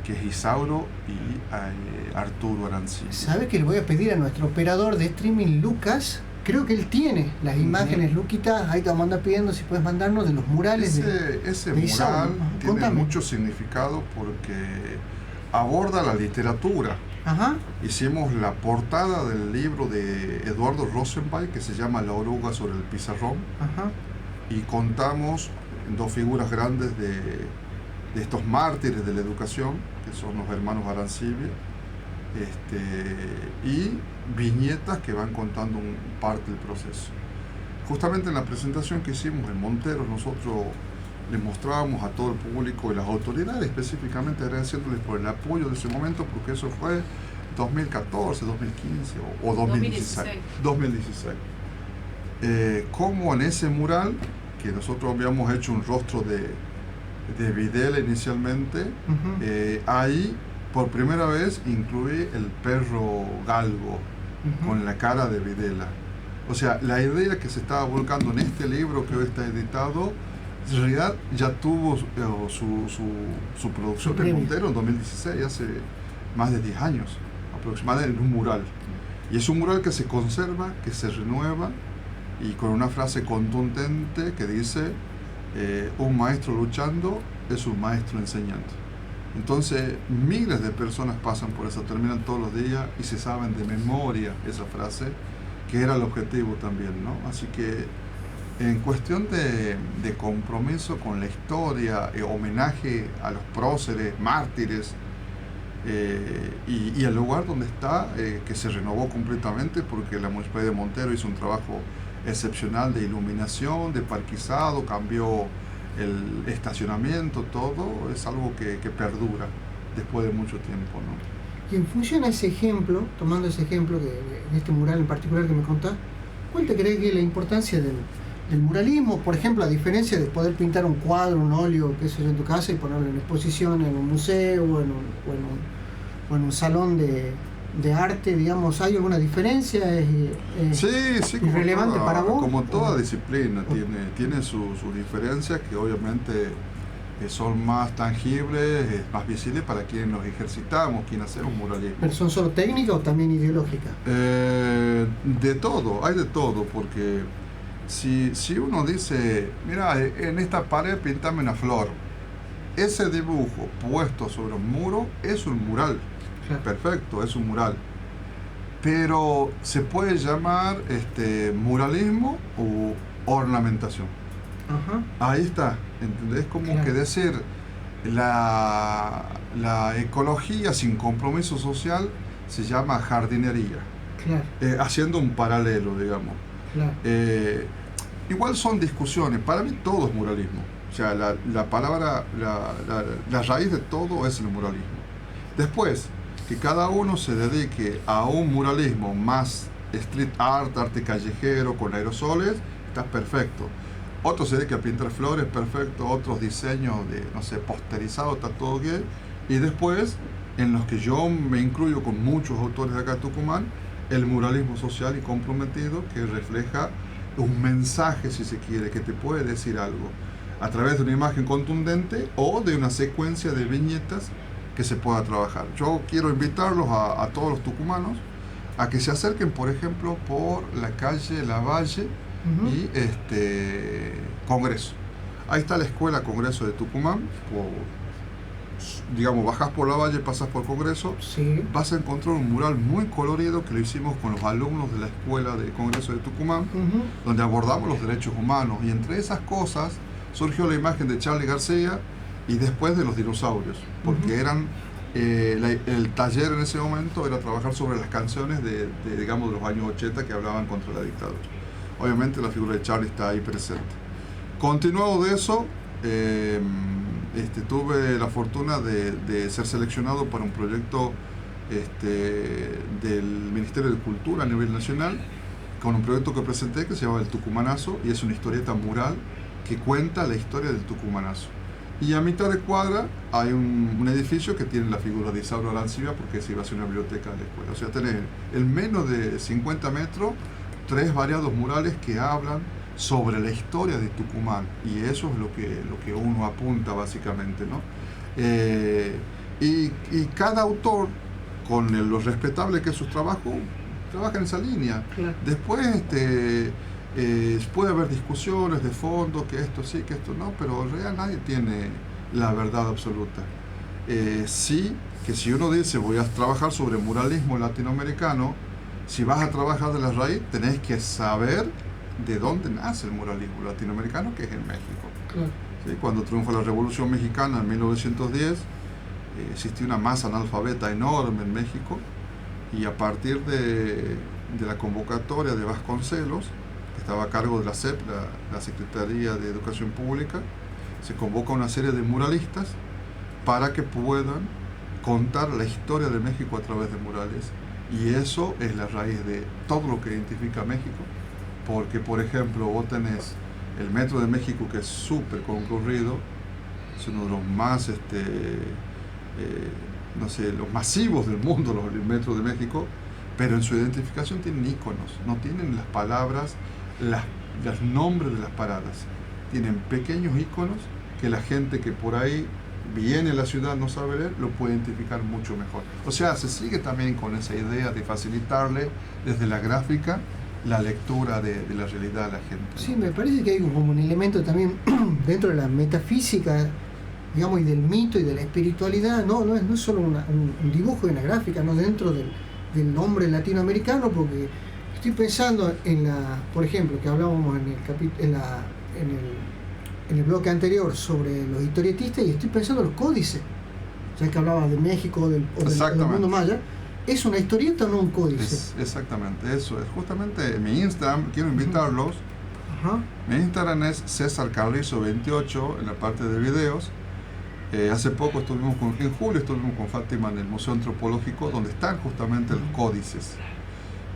que es Isauro y Arturo Arancibia. ¿Sabe que le voy a pedir a nuestro operador de streaming, Lucas? Creo que él tiene las imágenes, Luquita, ahí te vamos a andar pidiendo si puedes mandarnos de los murales. Ese mural tiene mucho significado porque aborda la literatura. Ajá. Hicimos la portada del libro de Eduardo Rosenbach que se llama La oruga sobre el pizarrón. Ajá. Y contamos 2 figuras grandes de estos mártires de la educación, que son los hermanos Arancibia, y viñetas que van contando parte del proceso. Justamente en la presentación que hicimos en Monteros, nosotros le mostrábamos a todo el público y las autoridades, específicamente agradeciéndoles por el apoyo de ese momento, porque eso fue 2014, 2015 o 2016. 2016. Como en ese mural, que nosotros habíamos hecho un rostro de Videla inicialmente, ahí por primera vez incluí el perro galgo con la cara de Videla. O sea, la idea que se estaba volcando en este libro que hoy está editado, en realidad ya tuvo su producción en Montero en 2016, hace más de 10 años aproximadamente, en un mural. Y es un mural que se conserva, que se renueva, y con una frase contundente que dice: un maestro luchando es un maestro enseñando. Entonces miles de personas pasan por esa terminal todos los días y se saben de memoria esa frase, que era el objetivo también, ¿no? Así que en cuestión de compromiso con la historia, homenaje a los próceres, mártires, y el lugar donde está, que se renovó completamente porque la Municipalidad de Montero hizo un trabajo excepcional de iluminación, de parquizado, cambió el estacionamiento, todo es algo que perdura después de mucho tiempo, ¿no? Y en función a ese ejemplo, tomando ese ejemplo de este mural en particular que me contás, ¿cuál te crees que es la importancia del muralismo? Por ejemplo, a diferencia de poder pintar un cuadro, un óleo, qué sé yo, en tu casa y ponerlo en exposición, en un museo o en un salón de arte, digamos, ¿hay alguna diferencia? Sí, relevante para vos? Como toda disciplina tiene sus diferencias que obviamente son más tangibles, más visibles para quienes nos ejercitamos, quienes hacemos muralismo. ¿Pero son solo técnicas o también ideológicas? De todo, hay de todo, porque si uno dice, mira, en esta pared pintame una flor, ese dibujo puesto sobre un muro es un mural, claro. Perfecto, es un mural, pero se puede llamar muralismo o ornamentación. Ajá. Ahí está, ¿entendés? Como claro. Que decir, la ecología sin compromiso social se llama jardinería, claro. Haciendo un paralelo, digamos. Claro. Igual son discusiones, para mí todo es muralismo, o sea, la palabra, la raíz de todo es el muralismo. Después, que cada uno se dedique a un muralismo más street art, arte callejero, con aerosoles, está perfecto. Otros se dedican a pintar flores, perfecto. Otros diseños de, no sé, posterizado, está todo bien. Y después, en los que yo me incluyo con muchos autores de acá de Tucumán, el muralismo social y comprometido, que refleja un mensaje, si se quiere, que te puede decir algo a través de una imagen contundente o de una secuencia de viñetas que se pueda trabajar. Yo quiero invitarlos a todos los tucumanos a que se acerquen, por ejemplo, por la calle Lavalle y Congreso. Ahí está la Escuela Congreso de Tucumán. Digamos, bajás por Lavalle, pasas por Congreso, sí. Vas a encontrar un mural muy colorido que lo hicimos con los alumnos de la Escuela de Congreso de Tucumán, donde abordamos los derechos humanos, y entre esas cosas surgió la imagen de Charly García y después de los dinosaurios, porque eran el taller en ese momento era trabajar sobre las canciones digamos, de los años 80 que hablaban contra la dictadura. Obviamente la figura de Charly está ahí presente. Continuado de eso, tuve la fortuna de ser seleccionado para un proyecto del Ministerio de Cultura a nivel nacional, con un proyecto que presenté que se llama El Tucumanazo, y es una historieta mural que cuenta la historia del Tucumanazo. Y a mitad de cuadra hay un edificio que tiene la figura de Isauro Arancibia, porque se iba a hacer una biblioteca de la escuela. O sea, tenés en menos de 50 metros 3 variados murales que hablan sobre la historia de Tucumán, y eso es lo que uno apunta básicamente, ¿no? Y cada autor, con lo respetable que es su trabajo, trabaja en esa línea. Claro. Después puede haber discusiones de fondo, que esto sí, que esto no, pero en realidad nadie tiene la verdad absoluta. Sí, que si uno dice voy a trabajar sobre muralismo latinoamericano, si vas a trabajar de la raíz, tenés que saber de dónde nace el muralismo latinoamericano, que es en México. Claro. ¿Sí? Cuando triunfa la Revolución Mexicana en 1910, existía una masa analfabeta enorme en México, y a partir de la convocatoria de Vasconcelos, que estaba a cargo de la SEP, la Secretaría de Educación Pública, se convoca una serie de muralistas para que puedan contar la historia de México a través de murales. Y eso es la raíz de todo lo que identifica a México, porque, por ejemplo, vos tenés el Metro de México, que es súper concurrido, es uno de los más, los masivos del mundo, el Metro de México, pero en su identificación tienen íconos, no tienen las palabras, los nombres de las paradas, tienen pequeños íconos que la gente que por ahí viene a la ciudad, no sabe leer, lo puede identificar mucho mejor. O sea, se sigue también con esa idea de facilitarle desde la gráfica la lectura de la realidad a la gente, ¿no? Sí, me parece que hay como un elemento también dentro de la metafísica, digamos, y del mito y de la espiritualidad, no es solo un dibujo y una gráfica, no dentro del hombre latinoamericano, porque estoy pensando por ejemplo, que hablábamos en el bloque anterior sobre los historietistas, y estoy pensando en los códices, ya que hablaba de México o del mundo maya, ¿Es una historieta o no un códice? Exactamente, eso es. Justamente en mi Instagram, quiero invitarlos. Ajá. Mi Instagram es César Carrizo 28 en la parte de videos. Hace poco en julio estuvimos con Fátima en el Museo Antropológico, donde están justamente los códices,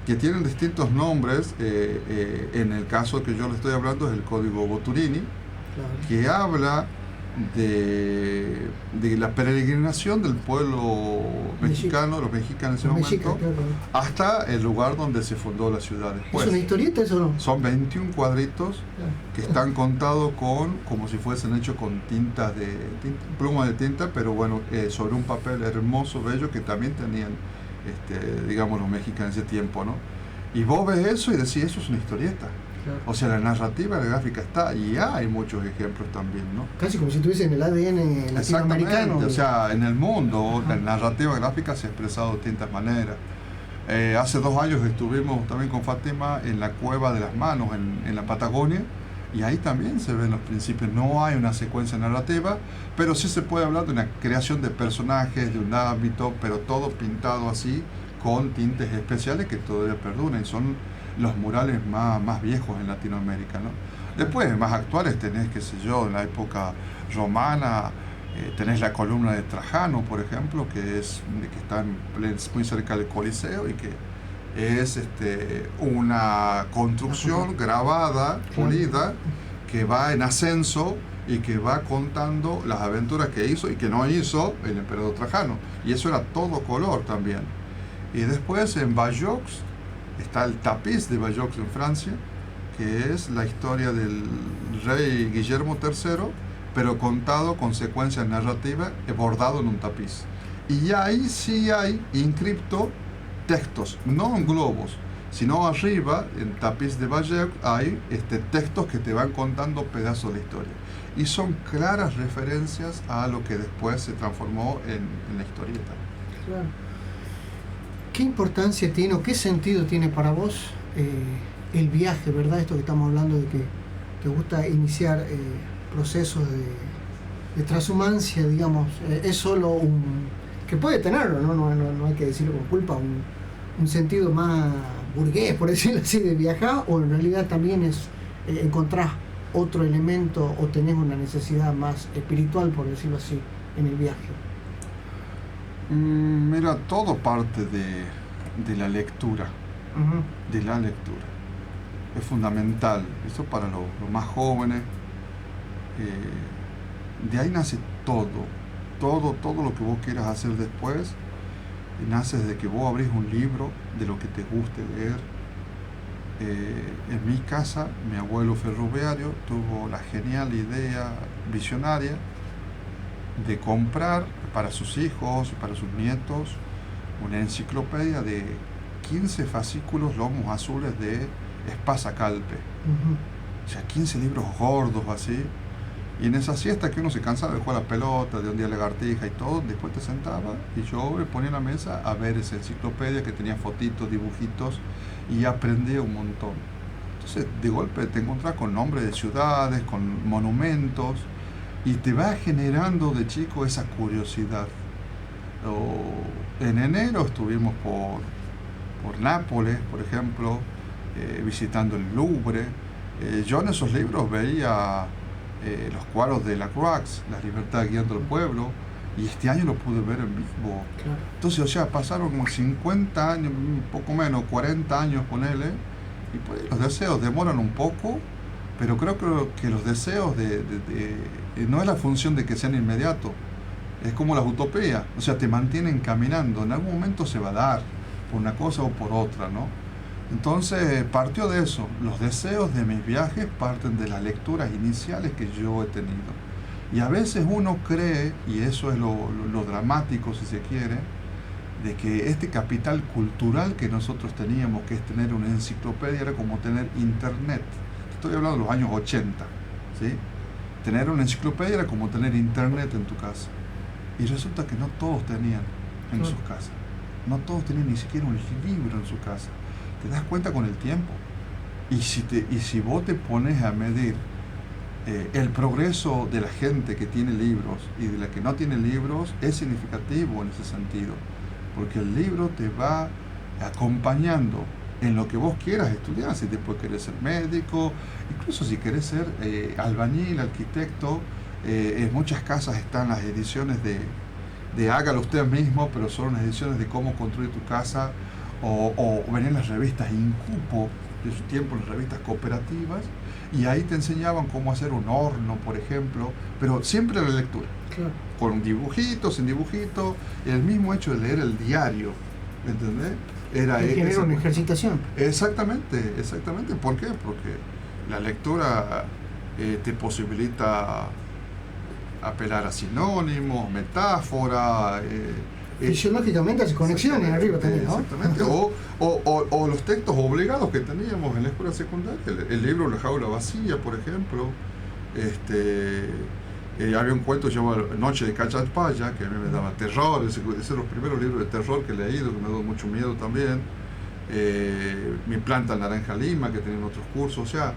que tienen distintos nombres. En el caso que yo le estoy hablando es el Código Boturini, Claro. que habla de la peregrinación del pueblo mexicano, los mexicanos en ese momento, Claro. hasta el lugar donde se fundó la ciudad después. ¿Es una historieta eso o no? Son 21 cuadritos que están contados como si fuesen hechos con pluma de tinta, pero bueno, sobre un papel hermoso, bello, que también tenían, digamos, los mexicanos en ese tiempo, ¿no? Y vos ves eso y decís, eso es una historieta. Claro. O sea, la narrativa, la gráfica está, y hay muchos ejemplos también, ¿no? Casi como si tuviese en el ADN latinoamericano. O sea, en el mundo, la narrativa gráfica se ha expresado de distintas maneras. Hace 2 años estuvimos también con Fátima en la Cueva de las Manos, en la Patagonia, y ahí también se ven los principios. No hay una secuencia narrativa, pero sí se puede hablar de una creación de personajes, de un ámbito, pero todo pintado así, con tintes especiales que todavía perduran, y son los murales más viejos en Latinoamérica, ¿no? Después, más actuales, tenés, qué sé yo, en la época romana, tenés la columna de Trajano, por ejemplo, que está muy cerca del Coliseo y que es una construcción grabada, pulida, que va en ascenso y que va contando las aventuras que hizo y que no hizo el emperador Trajano. Y eso era todo color también. Y después en Bajoux está el tapiz de Bajoux en Francia, que es la historia del rey Guillermo III, pero contado con secuencias narrativas, bordado en un tapiz. Y ahí sí hay inscripto textos, no en globos, sino arriba, en tapiz de Bajoux, hay textos que te van contando pedazos de la historia. Y son claras referencias a lo que después se transformó en la historieta. Claro. ¿Qué importancia tiene o qué sentido tiene para vos el viaje, verdad? Esto que estamos hablando de que te gusta iniciar procesos de transhumancia, digamos, es solo que puede tenerlo, no hay que decirlo con culpa, un sentido más burgués, por decirlo así, de viajar, o en realidad también encontrás otro elemento o tenés una necesidad más espiritual, por decirlo así, en el viaje. Mira, todo parte de la lectura, de la lectura. Es fundamental, eso para los más jóvenes. De ahí nace todo lo que vos quieras hacer después, nace desde que vos abrís un libro de lo que te guste leer. En mi casa, mi abuelo ferroviario tuvo la genial idea visionaria de comprar para sus hijos y para sus nietos una enciclopedia de 15 fascículos lomos azules de Espasa Calpe. O sea, 15 libros gordos así. Y en esa siesta que uno se cansaba de jugar a la pelota, de un día lagartija y todo, después te sentaba y yo me ponía en la mesa a ver esa enciclopedia que tenía fotitos, dibujitos, y aprendí un montón. Entonces, de golpe te encontrás con nombres de ciudades, con monumentos, y te va generando de chico esa curiosidad. En enero estuvimos por Nápoles, por ejemplo, visitando el Louvre. Yo en esos libros veía los cuadros de Lacroix, La libertad guiando al pueblo, y este año lo pude ver en vivo. Claro. Entonces, o sea, pasaron como 50 años, un poco menos, 40 años, ponele, y pues los deseos demoran un poco, pero creo que los deseos no es la función de que sean inmediatos, es como las utopías, o sea, te mantienen caminando, en algún momento se va a dar, por una cosa o por otra, ¿no? Entonces partió de eso, los deseos de mis viajes parten de las lecturas iniciales que yo he tenido. Y a veces uno cree, y eso es lo dramático si se quiere, de que este capital cultural que nosotros teníamos, que es tener una enciclopedia, era como tener internet. Estoy hablando de los años 80, ¿sí? Tener una enciclopedia era como tener internet en tu casa. Y resulta que no todos tenían en sus casas. No todos tenían ni siquiera un libro en su casa. Te das cuenta con el tiempo. Y si vos te pones a medir el progreso de la gente que tiene libros y de la que no tiene libros, es significativo en ese sentido. porque el libro te va acompañando en lo que vos quieras estudiar, si después querés ser médico, incluso si querés ser albañil, arquitecto. En muchas casas están las ediciones de hágalo usted mismo, pero son las ediciones de cómo construir tu casa, o venían las revistas Incupo de su tiempo, las revistas cooperativas, y ahí te enseñaban cómo hacer un horno, por ejemplo, pero siempre la lectura, Claro. con dibujitos, sin dibujitos, el mismo hecho de leer el diario, ¿entendés? Genera una ejercitación. Exactamente. ¿Por qué? Porque la lectura te posibilita apelar a sinónimos, metáforas. Fisiológicamente hace conexiones arriba también, ¿no? Exactamente. O los textos obligados que teníamos en la escuela secundaria. El libro La jaula vacía, por ejemplo. Había un cuento llamado Noche de Cachapaya, que a mí me daba terror. Ese es los primeros libros de terror que he leído, que me dio mucho miedo también. Mi planta naranja lima, que tenían otros cursos. O sea,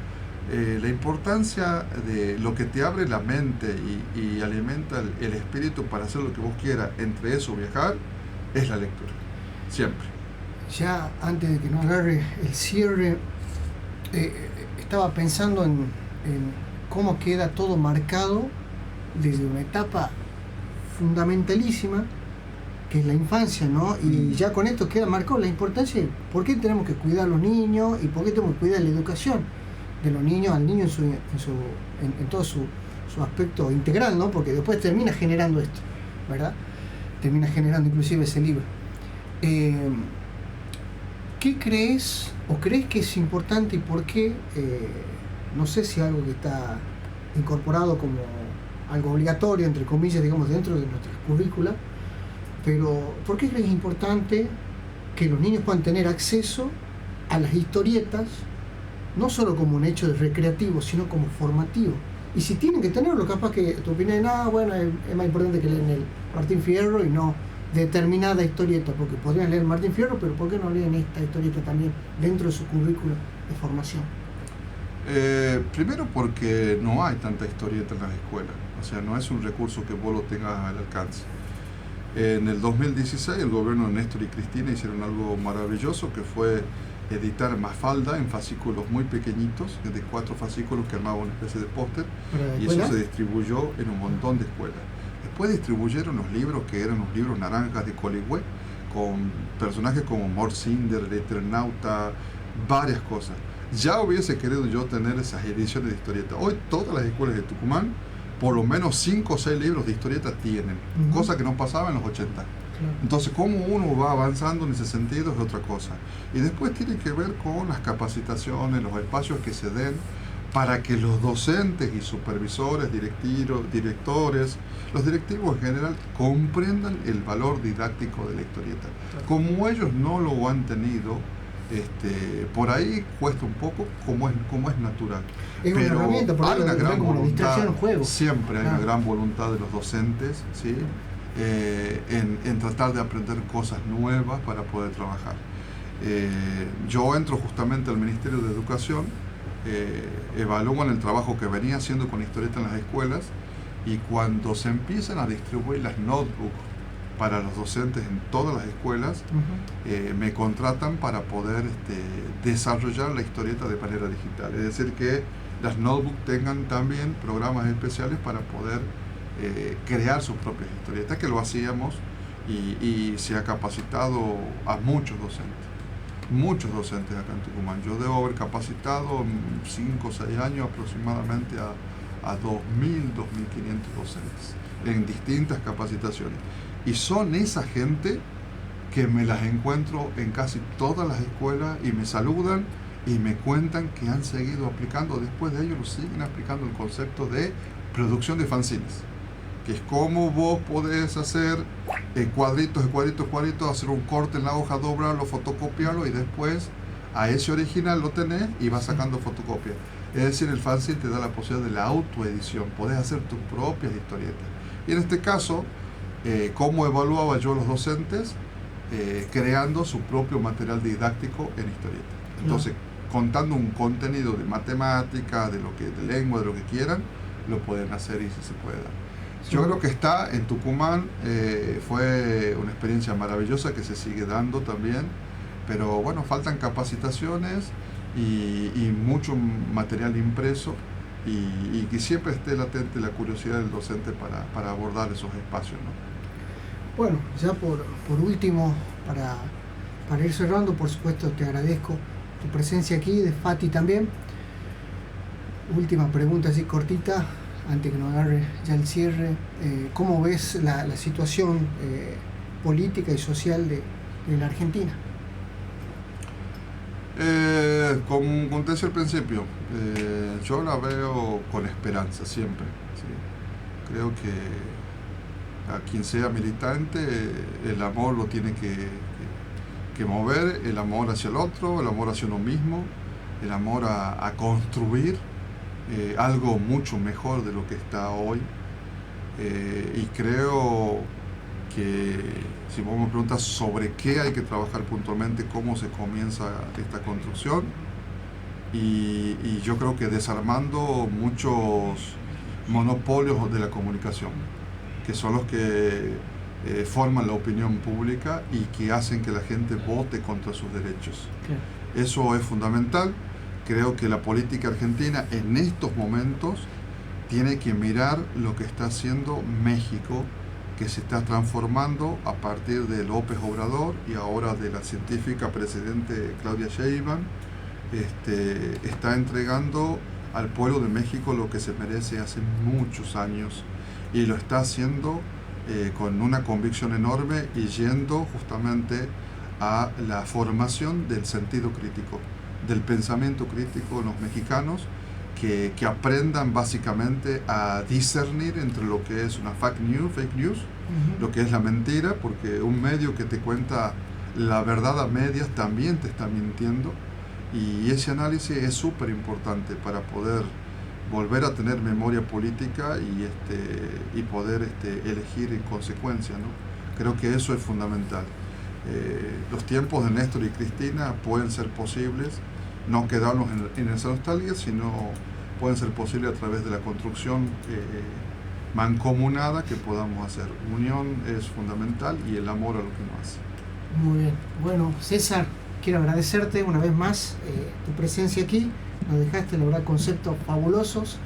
la importancia de lo que te abre la mente y alimenta el espíritu para hacer lo que vos quieras, entre eso viajar, es la lectura, siempre. Ya antes de que nos agarre el cierre, estaba pensando en cómo queda todo marcado desde una etapa fundamentalísima, que es la infancia, ¿no? Y ya con esto queda marcado la importancia de por qué tenemos que cuidar a los niños y por qué tenemos que cuidar la educación de los niños, al niño en todo su aspecto integral, ¿no? Porque después termina generando esto, ¿verdad? Termina generando inclusive ese libro. ¿Qué crees o crees que es importante y por qué? No sé si algo que está incorporado como algo obligatorio, entre comillas, digamos, dentro de nuestras currículas, pero ¿por qué crees que es importante que los niños puedan tener acceso a las historietas, no solo como un hecho recreativo, sino como formativo? Y si tienen que tenerlo, capaz que tu opinión es, bueno, es más importante que leen el Martín Fierro y no determinada historieta, porque podrían leer Martín Fierro, pero ¿por qué no leen esta historieta también dentro de su currículo de formación? Primero porque no hay tanta historieta en las escuelas, o sea, no es un recurso que vos lo tengas al alcance. En el 2016 el gobierno de Néstor y Cristina hicieron algo maravilloso, que fue editar Mafalda en fascículos muy pequeñitos, de 4 fascículos que armaban una especie de póster, y eso se distribuyó en un montón de escuelas. Después distribuyeron los libros que eran los libros naranjas de Coligüe, con personajes como Mort Cinder, el Eternauta, varias cosas. Ya hubiese querido yo tener esas ediciones de historieta. Hoy todas las escuelas de Tucumán, por lo menos 5 o 6 libros de historieta tienen, cosa que no pasaba en los 80. Entonces, cómo uno va avanzando en ese sentido es otra cosa. Y después tiene que ver con las capacitaciones, los espacios que se den para que los docentes y supervisores, directores, los directivos en general, comprendan el valor didáctico de la historieta. Como ellos no lo han tenido, por ahí cuesta un poco, como es natural. Es una pero herramienta, hay una gran voluntad, juego. siempre hay una gran voluntad de los docentes, ¿sí? En tratar de aprender cosas nuevas para poder trabajar. Yo entro justamente al Ministerio de Educación, evalúan el trabajo que venía haciendo con historieta en las escuelas, y cuando se empiezan a distribuir las notebooks para los docentes en todas las escuelas, me contratan para poder desarrollar la historieta de manera digital. Es decir, que las notebooks tengan también programas especiales para poder crear sus propias historietas, que lo hacíamos, y se ha capacitado a muchos docentes acá en Tucumán. Yo debo haber capacitado en 5 o 6 años aproximadamente a 2.000, 2.500 docentes en distintas capacitaciones. Y son esa gente que me las encuentro en casi todas las escuelas y me saludan y me cuentan que han seguido aplicando, después de ellos lo siguen aplicando, el concepto de producción de fanzines, que es cómo vos podés hacer cuadritos, hacer un corte en la hoja, doblarlo, fotocopiarlo, y después a ese original lo tenés y vas sacando fotocopias. Es decir, el fanzine te da la posibilidad de la autoedición, podés hacer tus propias historietas. Y en este caso, ¿cómo evaluaba yo a los docentes? Creando su propio material didáctico en historieta. Entonces, contando un contenido de matemática, de lengua, de lo que quieran, lo pueden hacer y se puede dar. Yo creo que está en Tucumán, fue una experiencia maravillosa que se sigue dando también, pero bueno, faltan capacitaciones y mucho material impreso y que siempre esté latente la curiosidad del docente para abordar esos espacios, ¿no? Bueno, ya por último, para ir cerrando, por supuesto te agradezco tu presencia aquí, de Fati también. Última pregunta así cortita, antes que nos agarre ya el cierre. ¿Cómo ves la situación política y social de la Argentina? Como te decía al principio, yo la veo con esperanza siempre, ¿sí? Creo que a quien sea militante, el amor lo tiene que mover, el amor hacia el otro, el amor hacia uno mismo, el amor a construir algo mucho mejor de lo que está hoy. Y creo que si vos me preguntas sobre qué hay que trabajar puntualmente, cómo se comienza esta construcción, y yo creo que desarmando muchos monopolios de la comunicación, que son los que forman la opinión pública y que hacen que la gente vote contra sus derechos. Okay. Eso es fundamental. Creo que la política argentina en estos momentos tiene que mirar lo que está haciendo México, que se está transformando a partir de López Obrador y ahora de la científica presidente Claudia Sheinbaum. Está entregando al pueblo de México lo que se merece hace muchos años, y lo está haciendo con una convicción enorme y yendo justamente a la formación del sentido crítico, del pensamiento crítico de los mexicanos, que aprendan básicamente a discernir entre lo que es una fake news, lo que es la mentira, porque un medio que te cuenta la verdad a medias también te está mintiendo, y ese análisis es súper importante para poder volver a tener memoria política y poder elegir en consecuencia, ¿no? Creo que eso es fundamental. Los tiempos de Néstor y Cristina pueden ser posibles, no quedarnos en esa nostalgia, sino pueden ser posibles a través de la construcción mancomunada que podamos hacer. Unión es fundamental y el amor a lo que nos hace. Muy bien. Bueno, César, quiero agradecerte una vez más tu presencia aquí. Nos dejaste, la verdad, conceptos fabulosos,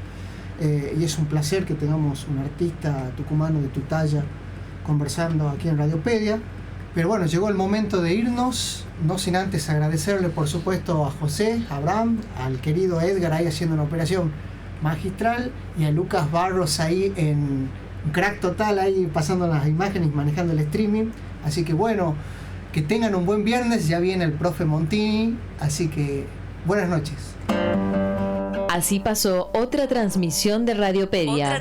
y es un placer que tengamos un artista tucumano de tu talla conversando aquí en Radiopedia. Pero bueno, llegó el momento de irnos, no sin antes agradecerle, por supuesto, a José, a Abraham, al querido Edgar ahí haciendo una operación magistral, y a Lucas Barros ahí en un crack total, ahí pasando las imágenes, manejando el streaming. Así que bueno, que tengan un buen viernes, ya viene el profe Montini, así que buenas noches. Así pasó otra transmisión de Radiopedia.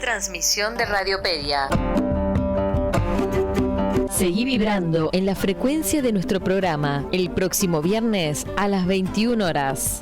Seguí vibrando en la frecuencia de nuestro programa el próximo viernes a las 21 horas.